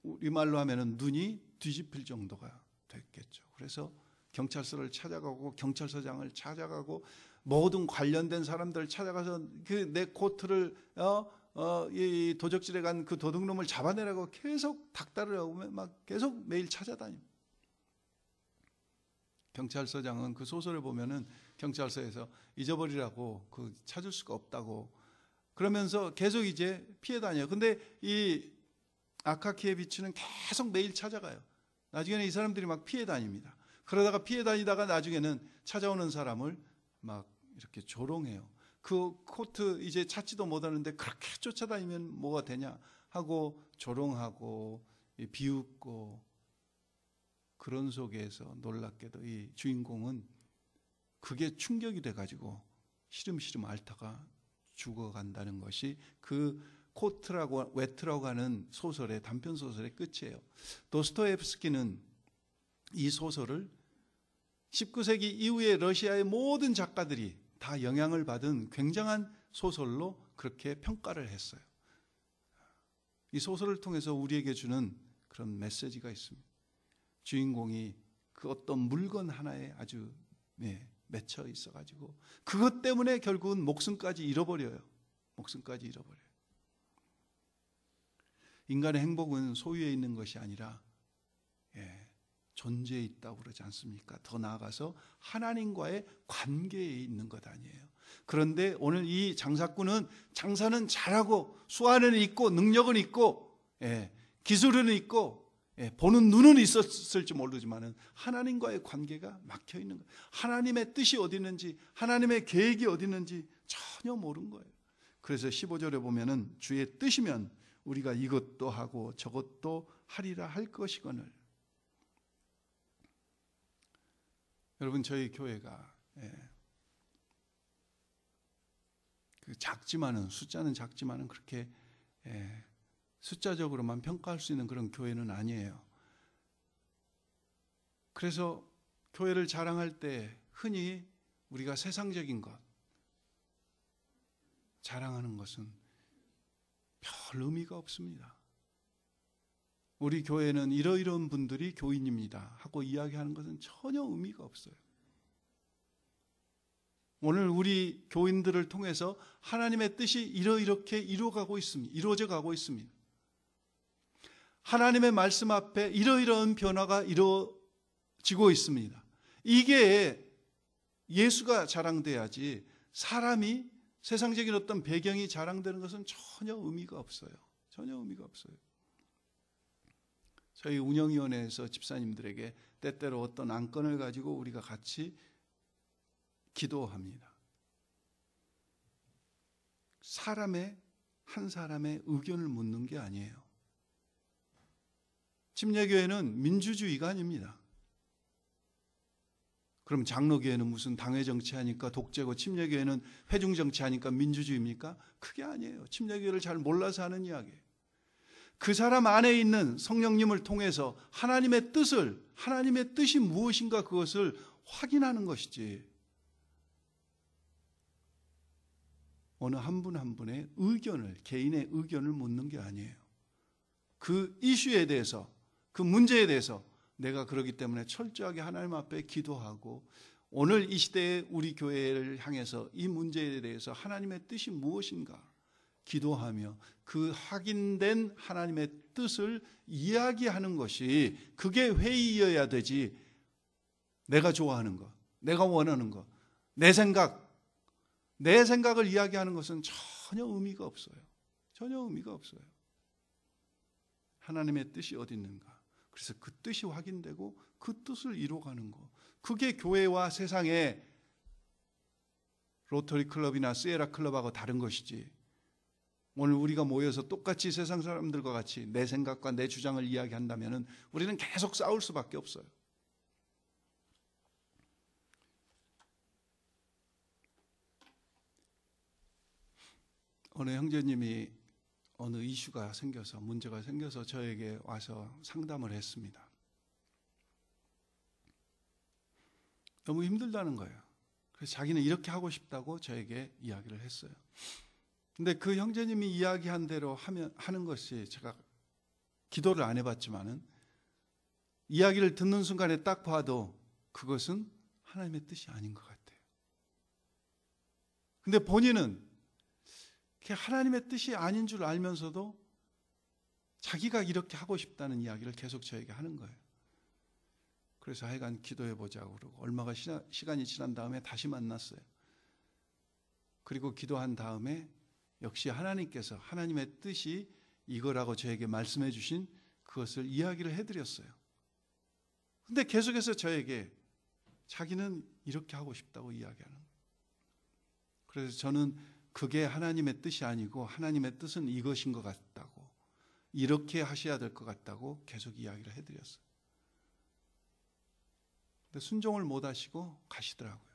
A: 우리말로 하면은 눈이 뒤집힐 정도가 됐겠죠. 그래서 경찰서를 찾아가고 경찰서장을 찾아가고 모든 관련된 사람들을 찾아가서 그 내 코트를 이 도적질에 간 그 도둑놈을 잡아내라고 계속 닥달을 하고 막 계속 매일 찾아다닙니다. 경찰서장은 그 소설을 보면은 경찰서에서 잊어버리라고 그 찾을 수가 없다고 그러면서 계속 이제 피해 다녀요. 근데 이 아카키에 비치는 계속 매일 찾아가요. 나중에는 이 사람들이 막 피해 다닙니다. 그러다가 피해 다니다가 나중에는 찾아오는 사람을 막 이렇게 조롱해요. 그 코트 이제 찾지도 못하는데 그렇게 쫓아다니면 뭐가 되냐 하고 조롱하고 비웃고 그런 속에서 놀랍게도 이 주인공은 그게 충격이 돼가지고 시름시름 앓다가 죽어간다는 것이 그 코트라고 웨트라고 하는 소설의 단편 소설의 끝이에요. 도스토옙스키는 이 소설을 19세기 이후에 러시아의 모든 작가들이 다 영향을 받은 굉장한 소설로 그렇게 평가를 했어요. 이 소설을 통해서 우리에게 주는 그런 메시지가 있습니다. 주인공이 그 어떤 물건 하나에 아주 맺혀 있어가지고 그것 때문에 결국은 목숨까지 잃어버려요. 목숨까지 잃어버려요. 인간의 행복은 소유에 있는 것이 아니라 존재에 있다고 그러지 않습니까? 더 나아가서 하나님과의 관계에 있는 것 아니에요. 그런데 오늘 이 장사꾼은 장사는 잘하고 수완은 있고 능력은 있고 기술은 있고 보는 눈은 있었을지 모르지만 하나님과의 관계가 막혀 있는 거예요. 하나님의 뜻이 어디 있는지 하나님의 계획이 어디 있는지 전혀 모르는 거예요. 그래서 15절에 보면은 주의 뜻이면 우리가 이것도 하고 저것도 하리라 할 것이거늘. 여러분 저희 교회가 그 작지만은 숫자는 작지만은 그렇게 숫자적으로만 평가할 수 있는 그런 교회는 아니에요. 그래서 교회를 자랑할 때 흔히 우리가 세상적인 것 자랑하는 것은 별 의미가 없습니다. 우리 교회는 이러이러한 분들이 교인입니다 하고 이야기하는 것은 전혀 의미가 없어요. 오늘 우리 교인들을 통해서 하나님의 뜻이 이렇게 이루어져 가고 있습니다. 하나님의 말씀 앞에 이러이러한 변화가 이루어지고 있습니다. 이게 예수가 자랑돼야지 사람이 세상적인 어떤 배경이 자랑되는 것은 전혀 의미가 없어요. 전혀 의미가 없어요. 저희 운영위원회에서 집사님들에게 때때로 어떤 안건을 가지고 우리가 같이 기도합니다. 한 사람의 의견을 묻는 게 아니에요. 침례교회는 민주주의가 아닙니다. 그럼 장로교회는 무슨 당회 정치하니까 독재고 침례교회는 회중 정치하니까 민주주의입니까? 그게 아니에요. 침례교회를 잘 몰라서 하는 이야기예요. 그 사람 안에 있는 성령님을 통해서 하나님의 뜻이 무엇인가 그것을 확인하는 것이지 어느 한 분 한 분의 개인의 의견을 묻는 게 아니에요. 그 이슈에 대해서 그 문제에 대해서 내가 그러기 때문에 철저하게 하나님 앞에 기도하고 오늘 이 시대의 우리 교회를 향해서 이 문제에 대해서 하나님의 뜻이 무엇인가 기도하며 그 확인된 하나님의 뜻을 이야기하는 것이 그게 회의여야 되지. 내가 좋아하는 것, 내가 원하는 것, 내 생각을 이야기하는 것은 전혀 의미가 없어요. 전혀 의미가 없어요. 하나님의 뜻이 어디 있는가? 그래서 그 뜻이 확인되고 그 뜻을 이루어가는 것. 그게 교회와 세상의 로터리 클럽이나 시에라 클럽하고 다른 것이지. 오늘 우리가 모여서 똑같이 세상 사람들과 같이 내 생각과 내 주장을 이야기한다면 우리는 계속 싸울 수밖에 없어요. 어느 형제님이 어느 이슈가 생겨서, 문제가 생겨서 저에게 와서 상담을 했습니다. 너무 힘들다는 거예요. 그래서 자기는 이렇게 하고 싶다고 저에게 이야기를 했어요. 근데 그 형제님이 이야기한 대로 하는 것이, 제가 기도를 안 해봤지만은 이야기를 듣는 순간에 딱 봐도 그것은 하나님의 뜻이 아닌 것 같아요. 근데 본인은 하나님의 뜻이 아닌 줄 알면서도 자기가 이렇게 하고 싶다는 이야기를 계속 저에게 하는 거예요. 그래서 하여간 기도해 보자고 그러고 얼마가 시간이 지난 다음에 다시 만났어요. 그리고 기도한 다음에 역시 하나님께서 하나님의 뜻이 이거라고 저에게 말씀해 주신 그것을 이야기를 해드렸어요. 근데 계속해서 저에게 자기는 이렇게 하고 싶다고 이야기하는 거예요. 그래서 저는 그게 하나님의 뜻이 아니고 하나님의 뜻은 이것인 것 같다고, 이렇게 하셔야 될 것 같다고 계속 이야기를 해드렸어요. 근데 순종을 못 하시고 가시더라고요.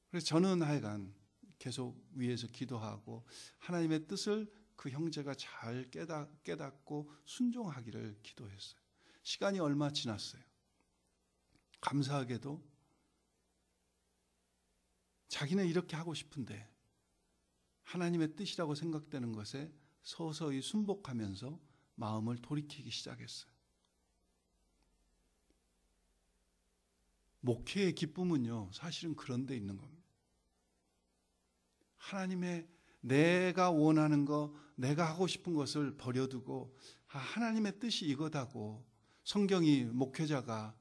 A: 그래서 저는 하여간 계속 위에서 기도하고 하나님의 뜻을 그 형제가 잘 깨닫고 순종하기를 기도했어요. 시간이 얼마 지났어요. 감사하게도 자기는 이렇게 하고 싶은데 하나님의 뜻이라고 생각되는 것에 서서히 순복하면서 마음을 돌이키기 시작했어요. 목회의 기쁨은요, 사실은 그런 데 있는 겁니다. 하나님의 내가 원하는 거, 내가 하고 싶은 것을 버려두고 하나님의 뜻이 이거다고 성경이, 목회자가,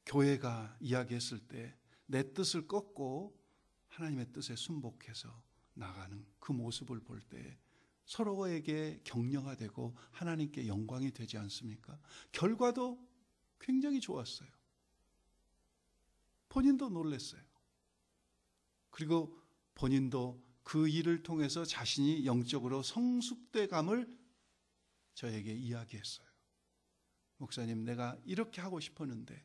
A: 교회가 이야기했을 때 내 뜻을 꺾고 하나님의 뜻에 순복해서 나가는 그 모습을 볼 때 서로에게 격려가 되고 하나님께 영광이 되지 않습니까? 결과도 굉장히 좋았어요. 본인도 놀랐어요. 그리고 본인도 그 일을 통해서 자신이 영적으로 성숙돼감을 저에게 이야기했어요. 목사님, 내가 이렇게 하고 싶었는데,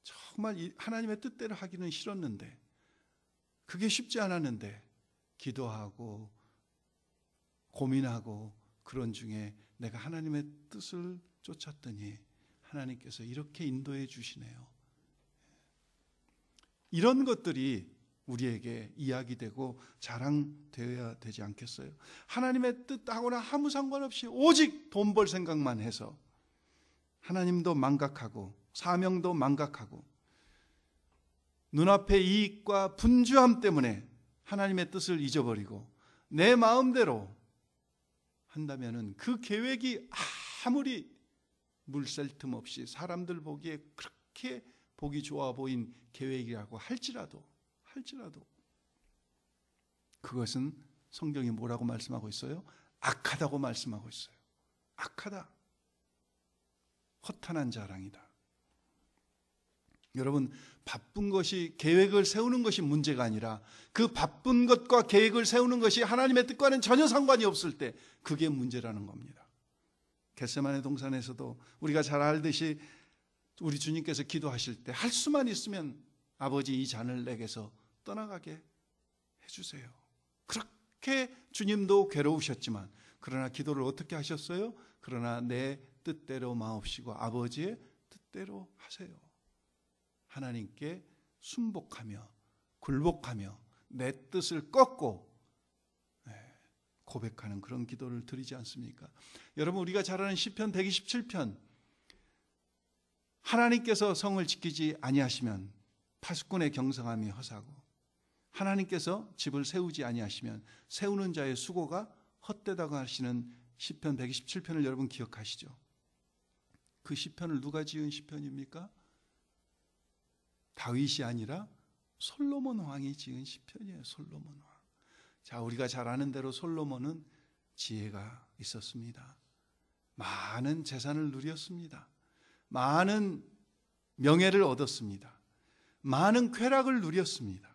A: 정말 하나님의 뜻대로 하기는 싫었는데, 그게 쉽지 않았는데, 기도하고 고민하고 그런 중에 내가 하나님의 뜻을 쫓았더니 하나님께서 이렇게 인도해 주시네요. 이런 것들이 우리에게 이야기되고 자랑되어야 되지 않겠어요? 하나님의 뜻하고는 아무 상관없이 오직 돈 벌 생각만 해서 하나님도 망각하고 사명도 망각하고 눈앞의 이익과 분주함 때문에 하나님의 뜻을 잊어버리고 내 마음대로 한다면은 그 계획이 아무리 물샐 틈 없이 사람들 보기에 그렇게 보기 좋아 보인 계획이라고 할지라도 그것은 성경이 뭐라고 말씀하고 있어요? 악하다고 말씀하고 있어요. 악하다. 허탄한 자랑이다. 여러분, 바쁜 것이, 계획을 세우는 것이 문제가 아니라 그 바쁜 것과 계획을 세우는 것이 하나님의 뜻과는 전혀 상관이 없을 때 그게 문제라는 겁니다. 겟세마네 동산에서도 우리가 잘 알듯이 우리 주님께서 기도하실 때 할 수만 있으면 아버지 이 잔을 내게서 떠나가게 해주세요. 그렇게 주님도 괴로우셨지만 그러나 기도를 어떻게 하셨어요? 그러나 내 뜻대로 마옵시고 아버지의 뜻대로 하세요. 하나님께 순복하며 굴복하며 내 뜻을 꺾고 고백하는 그런 기도를 드리지 않습니까? 여러분, 우리가 잘 아는 시편 127편, 하나님께서 성을 지키지 아니하시면 파수꾼의 경성함이 허사고 하나님께서 집을 세우지 아니하시면 세우는 자의 수고가 헛되다고 하시는 시편 127편을 여러분 기억하시죠? 그 시편을 누가 지은 시편입니까? 다윗이 아니라 솔로몬 왕이 지은 시편이에요. 솔로몬 왕. 자, 우리가 잘 아는 대로 솔로몬은 지혜가 있었습니다. 많은 재산을 누렸습니다. 많은 명예를 얻었습니다. 많은 쾌락을 누렸습니다.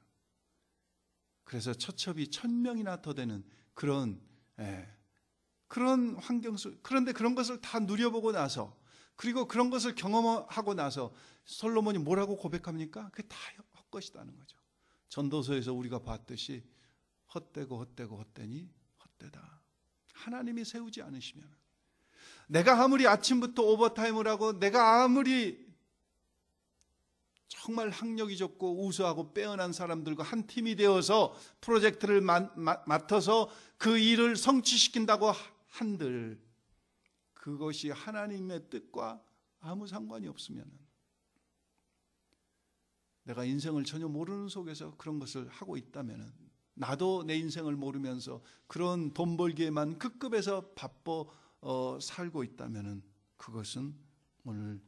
A: 그래서 처첩이 1000명이나 더 되는 그런 환경 속, 그런데 그런 것을 다 누려보고 나서, 그리고 그런 것을 경험하고 나서 솔로몬이 뭐라고 고백합니까? 그게 다 헛것이다는 거죠. 전도서에서 우리가 봤듯이 헛되고 헛되고 헛되니 없대다. 하나님이 세우지 않으시면, 내가 아무리 아침부터 오버타임을 하고 내가 아무리 정말 학력이 좋고 우수하고 빼어난 사람들과 한 팀이 되어서 프로젝트를 맡아서 그 일을 성취시킨다고 한들 그것이 하나님의 뜻과 아무 상관이 없으면, 내가 인생을 전혀 모르는 속에서 그런 것을 하고 있다면, 나도 내 인생을 모르면서 그런 돈 벌기에만 급급해서 바빠 살고 있다면 그것은 오늘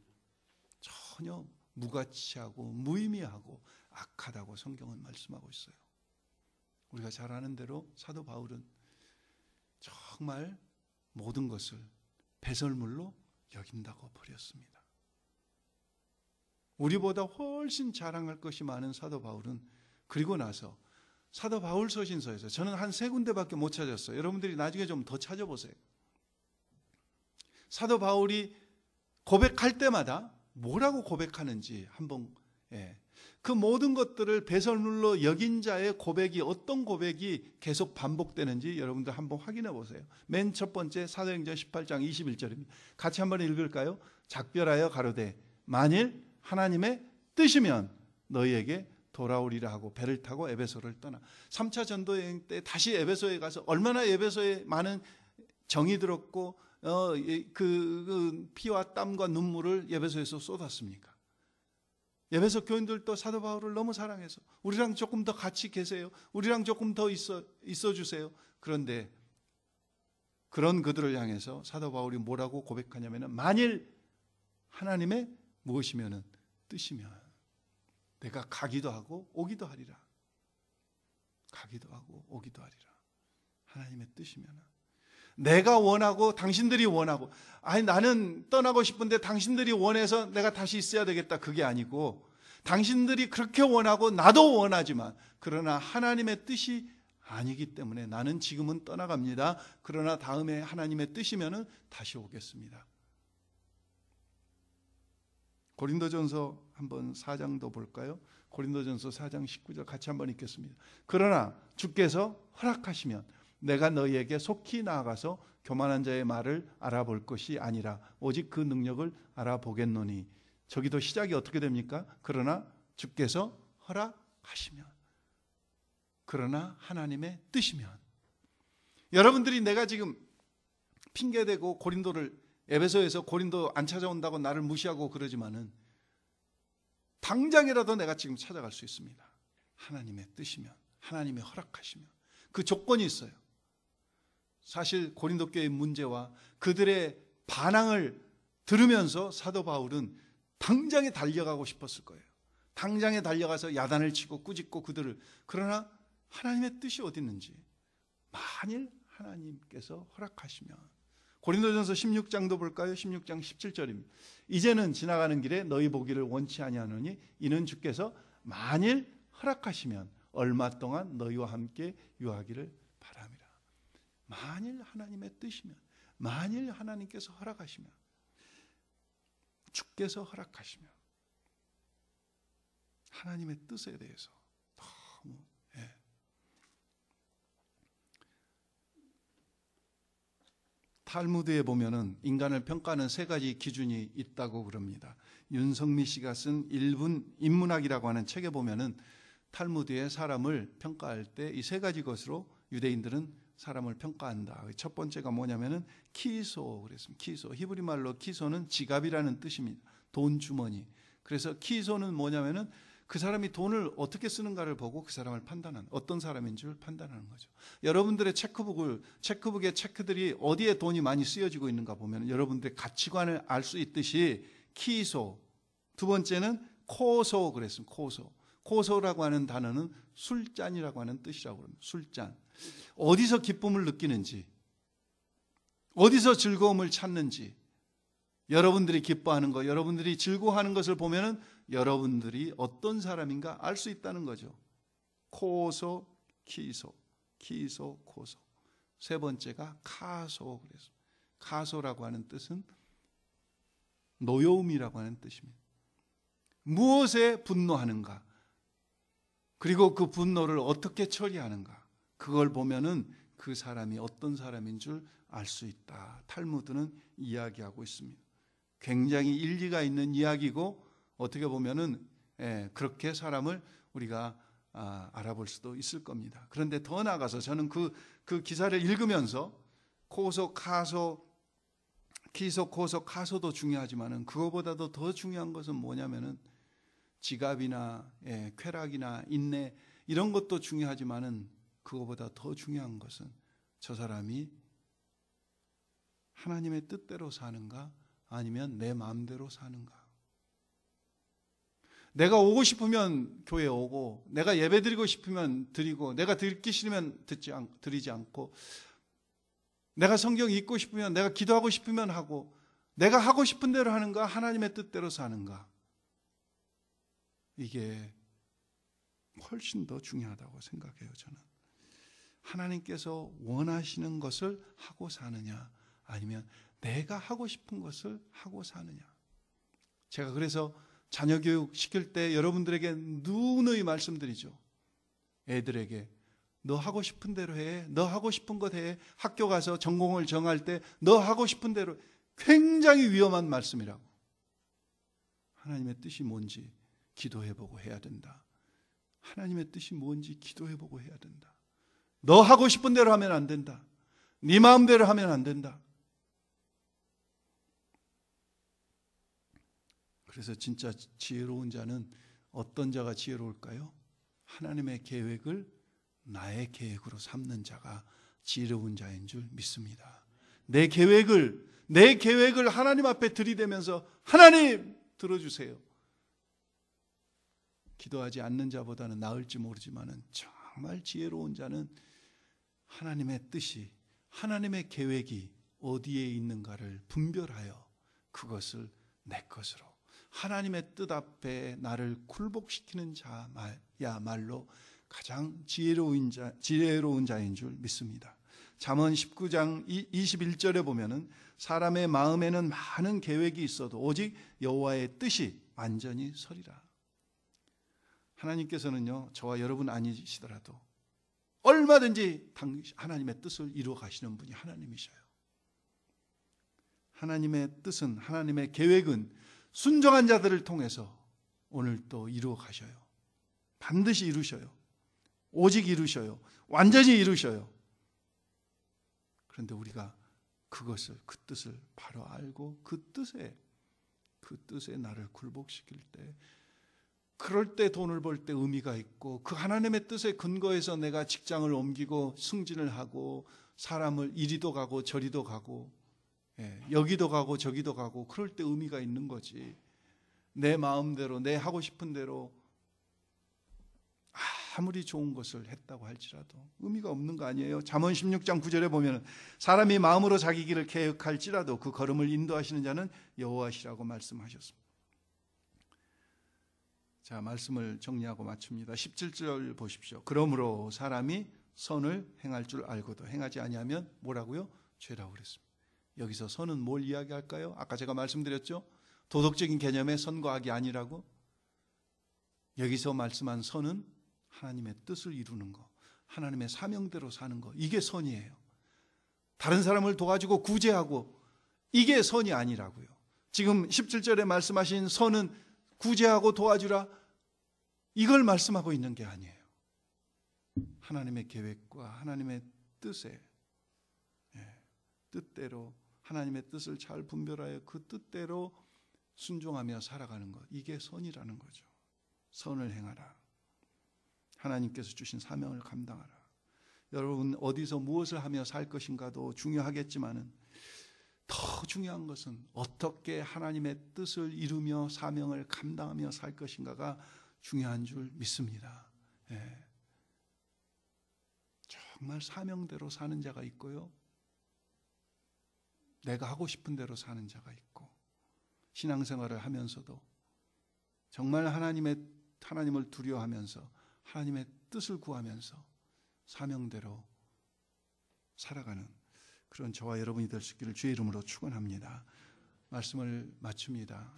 A: 전혀 무가치하고 무의미하고 악하다고 성경은 말씀하고 있어요. 우리가 잘 아는 대로 사도 바울은 정말 모든 것을 배설물로 여긴다고 버렸습니다. 우리보다 훨씬 자랑할 것이 많은 사도 바울은 그리고 나서 사도 바울 서신서에서 저는 한 3군데밖에 못 찾았어요. 여러분들이 나중에 좀 더 찾아보세요. 사도 바울이 고백할 때마다 뭐라고 고백하는지 한번, 그 모든 것들을 배설물로 여긴 자의 고백이 어떤 고백이 계속 반복되는지 여러분들 한번 확인해 보세요. 맨 첫 번째 사도행전 18장 21절입니다. 같이 한번 읽을까요? 작별하여 가로되 만일 하나님의 뜻이면 너희에게 돌아오리라 하고 배를 타고 에베소를 떠나. 3차 전도여행 때 다시 에베소에 가서 얼마나 에베소에 많은 정이 들었고 그 피와 땀과 눈물을 에베소에서 쏟았습니까? 에베소 교인들도 사도 바울을 너무 사랑해서 우리랑 조금 더 같이 계세요. 우리랑 조금 더 있어 주세요. 그런데 그런 그들을 향해서 사도 바울이 뭐라고 고백하냐면, 만일 하나님의 무엇이면은 뜻이면 내가 가기도 하고 오기도 하리라. 가기도 하고 오기도 하리라. 하나님의 뜻이면, 내가 원하고 당신들이 원하고, 아니 나는 떠나고 싶은데 당신들이 원해서 내가 다시 있어야 되겠다, 그게 아니고 당신들이 그렇게 원하고 나도 원하지만 그러나 하나님의 뜻이 아니기 때문에 나는 지금은 떠나갑니다. 그러나 다음에 하나님의 뜻이면 다시 오겠습니다. 고린도전서 한번 4장도 볼까요? 고린도전서 4장 19절 같이 한번 읽겠습니다. 그러나 주께서 허락하시면 내가 너희에게 속히 나아가서 교만한 자의 말을 알아볼 것이 아니라 오직 그 능력을 알아보겠노니. 저기도 시작이 어떻게 됩니까? 그러나 주께서 허락하시면, 그러나 하나님의 뜻이면. 여러분들이 내가 지금 핑계대고 에베소에서 고린도 안 찾아온다고 나를 무시하고 그러지만은 당장이라도 내가 지금 찾아갈 수 있습니다. 하나님의 뜻이면, 하나님의 허락하시면. 그 조건이 있어요. 사실 고린도 교회의 문제와 그들의 반항을 들으면서 사도 바울은 당장에 달려가고 싶었을 거예요. 당장에 달려가서 야단을 치고 꾸짖고 그들을. 그러나 하나님의 뜻이 어디 있는지, 만일 하나님께서 허락하시면. 고린도전서 16장도 볼까요? 16장 17절입니다. 이제는 지나가는 길에 너희 보기를 원치 아니하노니 이는 주께서 만일 허락하시면 얼마 동안 너희와 함께 유하기를 바람이라. 만일 하나님의 뜻이면, 만일 하나님께서 허락하시면, 주께서 허락하시면, 하나님의 뜻에 대해서 너무 탈무드에 보면은 인간을 평가하는 3가지 기준이 있다고 그럽니다. 윤성미 씨가 쓴 인문학이라고 하는 책에 보면은 탈무드의 사람을 평가할 때 이 3가지 것으로 유대인들은 사람을 평가한다. 첫 번째가 뭐냐면은 키소 그랬습니다. 키소. 히브리 말로 키소는 지갑이라는 뜻입니다. 돈 주머니. 그래서 키소는 뭐냐면은 그 사람이 돈을 어떻게 쓰는가를 보고 그 사람을 판단하는, 어떤 사람인 줄 판단하는 거죠. 여러분들의 체크북의 체크들이 어디에 돈이 많이 쓰여지고 있는가 보면 여러분들의 가치관을 알 수 있듯이 키소. 두 번째는 코소 그랬습니다. 코소. 코소라고 하는 단어는 술잔이라고 하는 뜻이라고 합니다. 술잔. 어디서 기쁨을 느끼는지, 어디서 즐거움을 찾는지, 여러분들이 기뻐하는 것, 여러분들이 즐거워하는 것을 보면은 여러분들이 어떤 사람인가 알 수 있다는 거죠. 코소, 키소, 키소, 코소. 3번째가 카소 그래서 카소라고 하는 뜻은 노여움이라고 하는 뜻입니다. 무엇에 분노하는가, 그리고 그 분노를 어떻게 처리하는가, 그걸 보면은 그 사람이 어떤 사람인 줄 알 수 있다. 탈무드는 이야기하고 있습니다. 굉장히 일리가 있는 이야기고 어떻게 보면은 그렇게 사람을 우리가 알아볼 수도 있을 겁니다. 그런데 더 나아가서 저는 그 기사를 읽으면서 코소, 카소, 키소, 코소, 카소도 중요하지만은 그거보다도 더 중요한 것은 뭐냐면은 지갑이나 쾌락이나 인내 이런 것도 중요하지만은 그거보다 더 중요한 것은 저 사람이 하나님의 뜻대로 사는가 아니면 내 마음대로 사는가. 내가 오고 싶으면 교회 오고 내가 예배 드리고 싶으면 드리고 내가 듣기 싫으면 드리지 않고 내가 성경 읽고 싶으면 내가 기도하고 싶으면 하고 내가 하고 싶은 대로 하는가 하나님의 뜻대로 사는가. 이게 훨씬 더 중요하다고 생각해요. 저는 하나님께서 원하시는 것을 하고 사느냐 아니면 내가 하고 싶은 것을 하고 사느냐. 제가 그래서 자녀 교육 시킬 때 여러분들에게 누누이 말씀드리죠. 애들에게 너 하고 싶은 대로 해. 너 하고 싶은 것 해. 학교 가서 전공을 정할 때 너 하고 싶은 대로. 굉장히 위험한 말씀이라고. 하나님의 뜻이 뭔지 기도해보고 해야 된다. 하나님의 뜻이 뭔지 기도해보고 해야 된다. 너 하고 싶은 대로 하면 안 된다. 네 마음대로 하면 안 된다. 그래서 진짜 지혜로운 자는 어떤 자가 지혜로울까요? 하나님의 계획을 나의 계획으로 삼는 자가 지혜로운 자인 줄 믿습니다. 내 계획을 하나님 앞에 들이대면서 하나님 들어주세요. 기도하지 않는 자보다는 나을지 모르지만 정말 지혜로운 자는 하나님의 뜻이 하나님의 계획이 어디에 있는가를 분별하여 그것을 내 것으로 하나님의 뜻 앞에 나를 굴복시키는 자야말로 가장 지혜로운 자인 줄 믿습니다. 잠언 19장 21절에 보면은 사람의 마음에는 많은 계획이 있어도 오직 여호와의 뜻이 완전히 서리라. 하나님께서는요, 저와 여러분 아니시더라도 얼마든지 하나님의 뜻을 이루어 가시는 분이 하나님이셔요. 하나님의 뜻은, 하나님의 계획은 순종한 자들을 통해서 오늘 또 이루어 가셔요. 반드시 이루셔요. 오직 이루셔요. 완전히 이루셔요. 그런데 우리가 그것을, 그 뜻을 바로 알고 그 뜻에 나를 굴복시킬 때, 그럴 때 돈을 벌 때 의미가 있고, 그 하나님의 뜻에 근거해서 내가 직장을 옮기고 승진을 하고 사람을 이리도 가고 저리도 가고 여기도 가고 저기도 가고 그럴 때 의미가 있는 거지. 내 마음대로 내 하고 싶은 대로 아무리 좋은 것을 했다고 할지라도 의미가 없는 거 아니에요. 잠언 16장 9절에 보면 사람이 마음으로 자기 길을 계획할지라도 그 걸음을 인도하시는 자는 여호와시라고 말씀하셨습니다. 자, 말씀을 정리하고 마칩니다. 17절 보십시오. 그러므로 사람이 선을 행할 줄 알고도 행하지 아니하면 뭐라고요? 죄라고 그랬습니다. 여기서 선은 뭘 이야기할까요? 아까 제가 말씀드렸죠? 도덕적인 개념의 선과 악이 아니라고. 여기서 말씀한 선은 하나님의 뜻을 이루는 거, 하나님의 사명대로 사는 거, 이게 선이에요. 다른 사람을 도와주고 구제하고 이게 선이 아니라고요. 지금 17절에 말씀하신 선은 구제하고 도와주라, 이걸 말씀하고 있는 게 아니에요. 하나님의 계획과 하나님의 뜻대로 하나님의 뜻을 잘 분별하여 그 뜻대로 순종하며 살아가는 것, 이게 선이라는 거죠. 선을 행하라. 하나님께서 주신 사명을 감당하라. 여러분 어디서 무엇을 하며 살 것인가도 중요하겠지만은 더 중요한 것은 어떻게 하나님의 뜻을 이루며 사명을 감당하며 살 것인가가 중요한 줄 믿습니다. 정말 사명대로 사는 자가 있고요, 내가 하고 싶은 대로 사는 자가 있고, 신앙생활을 하면서도 정말 하나님을 두려워하면서 하나님의 뜻을 구하면서 사명대로 살아가는 그런 저와 여러분이 될 수 있기를 주의 이름으로 축원합니다. 말씀을 마칩니다.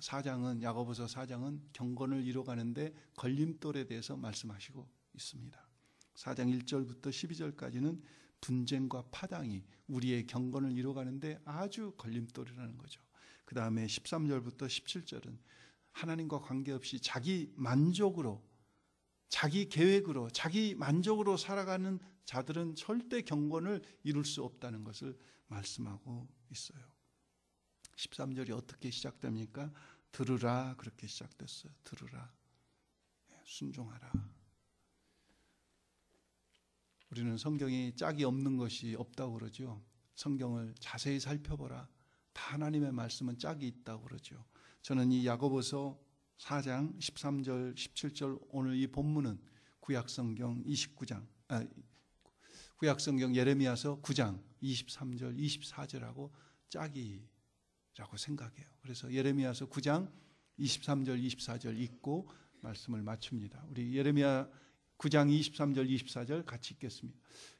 A: 야고보서 4장은 경건을 이루어가는데 걸림돌에 대해서 말씀하시고 있습니다. 4장 1절부터 12절까지는 분쟁과 파당이 우리의 경건을 이루어가는데 아주 걸림돌이라는 거죠. 그 다음에 13절부터 17절은 하나님과 관계없이 자기 만족으로, 자기 계획으로, 자기 만족으로 살아가는 자들은 절대 경건을 이룰 수 없다는 것을 말씀하고 있어요. 13절이 어떻게 시작됩니까? 들으라, 그렇게 시작됐어요. 들으라, 순종하라. 우리는 성경이 짝이 없는 것이 없다고 그러죠. 성경을 자세히 살펴보라. 다 하나님의 말씀은 짝이 있다고 그러죠. 저는 이 야고보서 4장 13절 17절 오늘 이 본문은 구약성경 29장 구약성경 예레미야서 9장 23절 24절하고 짝이라고 생각해요. 그래서 예레미야서 9장 23절 24절 읽고 말씀을 마칩니다. 우리 예레미야 9장 23절 24절 같이 읽겠습니다.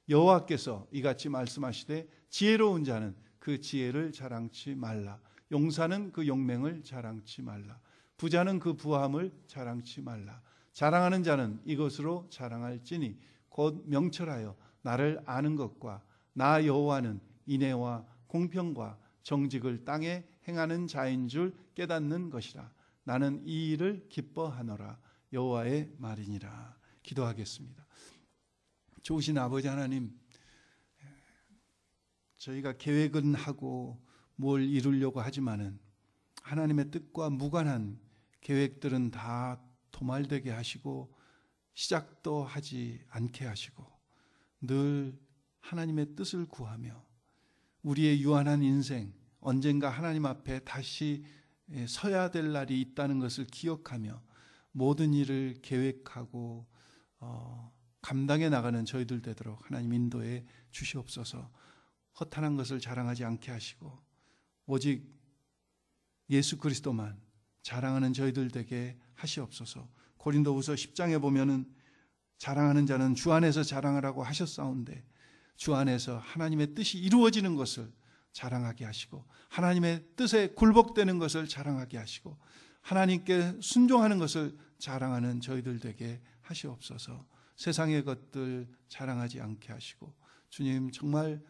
A: 여호와께서 이같이 말씀하시되 지혜로운 자는 그 지혜를 자랑치 말라. 용사는 그 용맹을 자랑치 말라. 부자는 그 부함을 자랑치 말라. 자랑하는 자는 이것으로 자랑할지니 곧 명철하여 나를 아는 것과 나 여호와는 인애와 공평과 정직을 땅에 행하는 자인 줄 깨닫는 것이라. 나는 이 일을 기뻐하노라. 여호와의 말이니라. 기도하겠습니다. 좋으신 아버지 하나님, 저희가 계획은 하고 뭘 이루려고 하지만은 하나님의 뜻과 무관한 계획들은 다 도말되게 하시고 시작도 하지 않게 하시고 늘 하나님의 뜻을 구하며 우리의 유한한 인생 언젠가 하나님 앞에 다시 서야 될 날이 있다는 것을 기억하며 모든 일을 계획하고 감당해 나가는 저희들 되도록 하나님 인도해 주시옵소서. 허탄한 것을 자랑하지 않게 하시고 오직 예수 그리스도만 자랑하는 저희들 되게 하시옵소서. 고린도후서 10장에 보면은 자랑하는 자는 주 안에서 자랑하라고 하셨사온데 주 안에서 하나님의 뜻이 이루어지는 것을 자랑하게 하시고 하나님의 뜻에 굴복되는 것을 자랑하게 하시고 하나님께 순종하는 것을 자랑하는 저희들 되게 하시옵소서. 세상의 것들 자랑하지 않게 하시고 주님 정말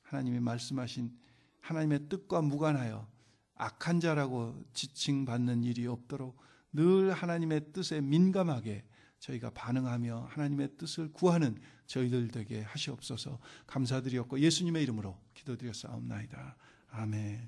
A: 하나님이 말씀하신 하나님의 뜻과 무관하여 악한 자라고 지칭받는 일이 없도록 늘 하나님의 뜻에 민감하게 저희가 반응하며 하나님의 뜻을 구하는 저희들 되게 하시옵소서. 감사드리옵고 예수님의 이름으로 기도드렸사옵나이다. 아멘.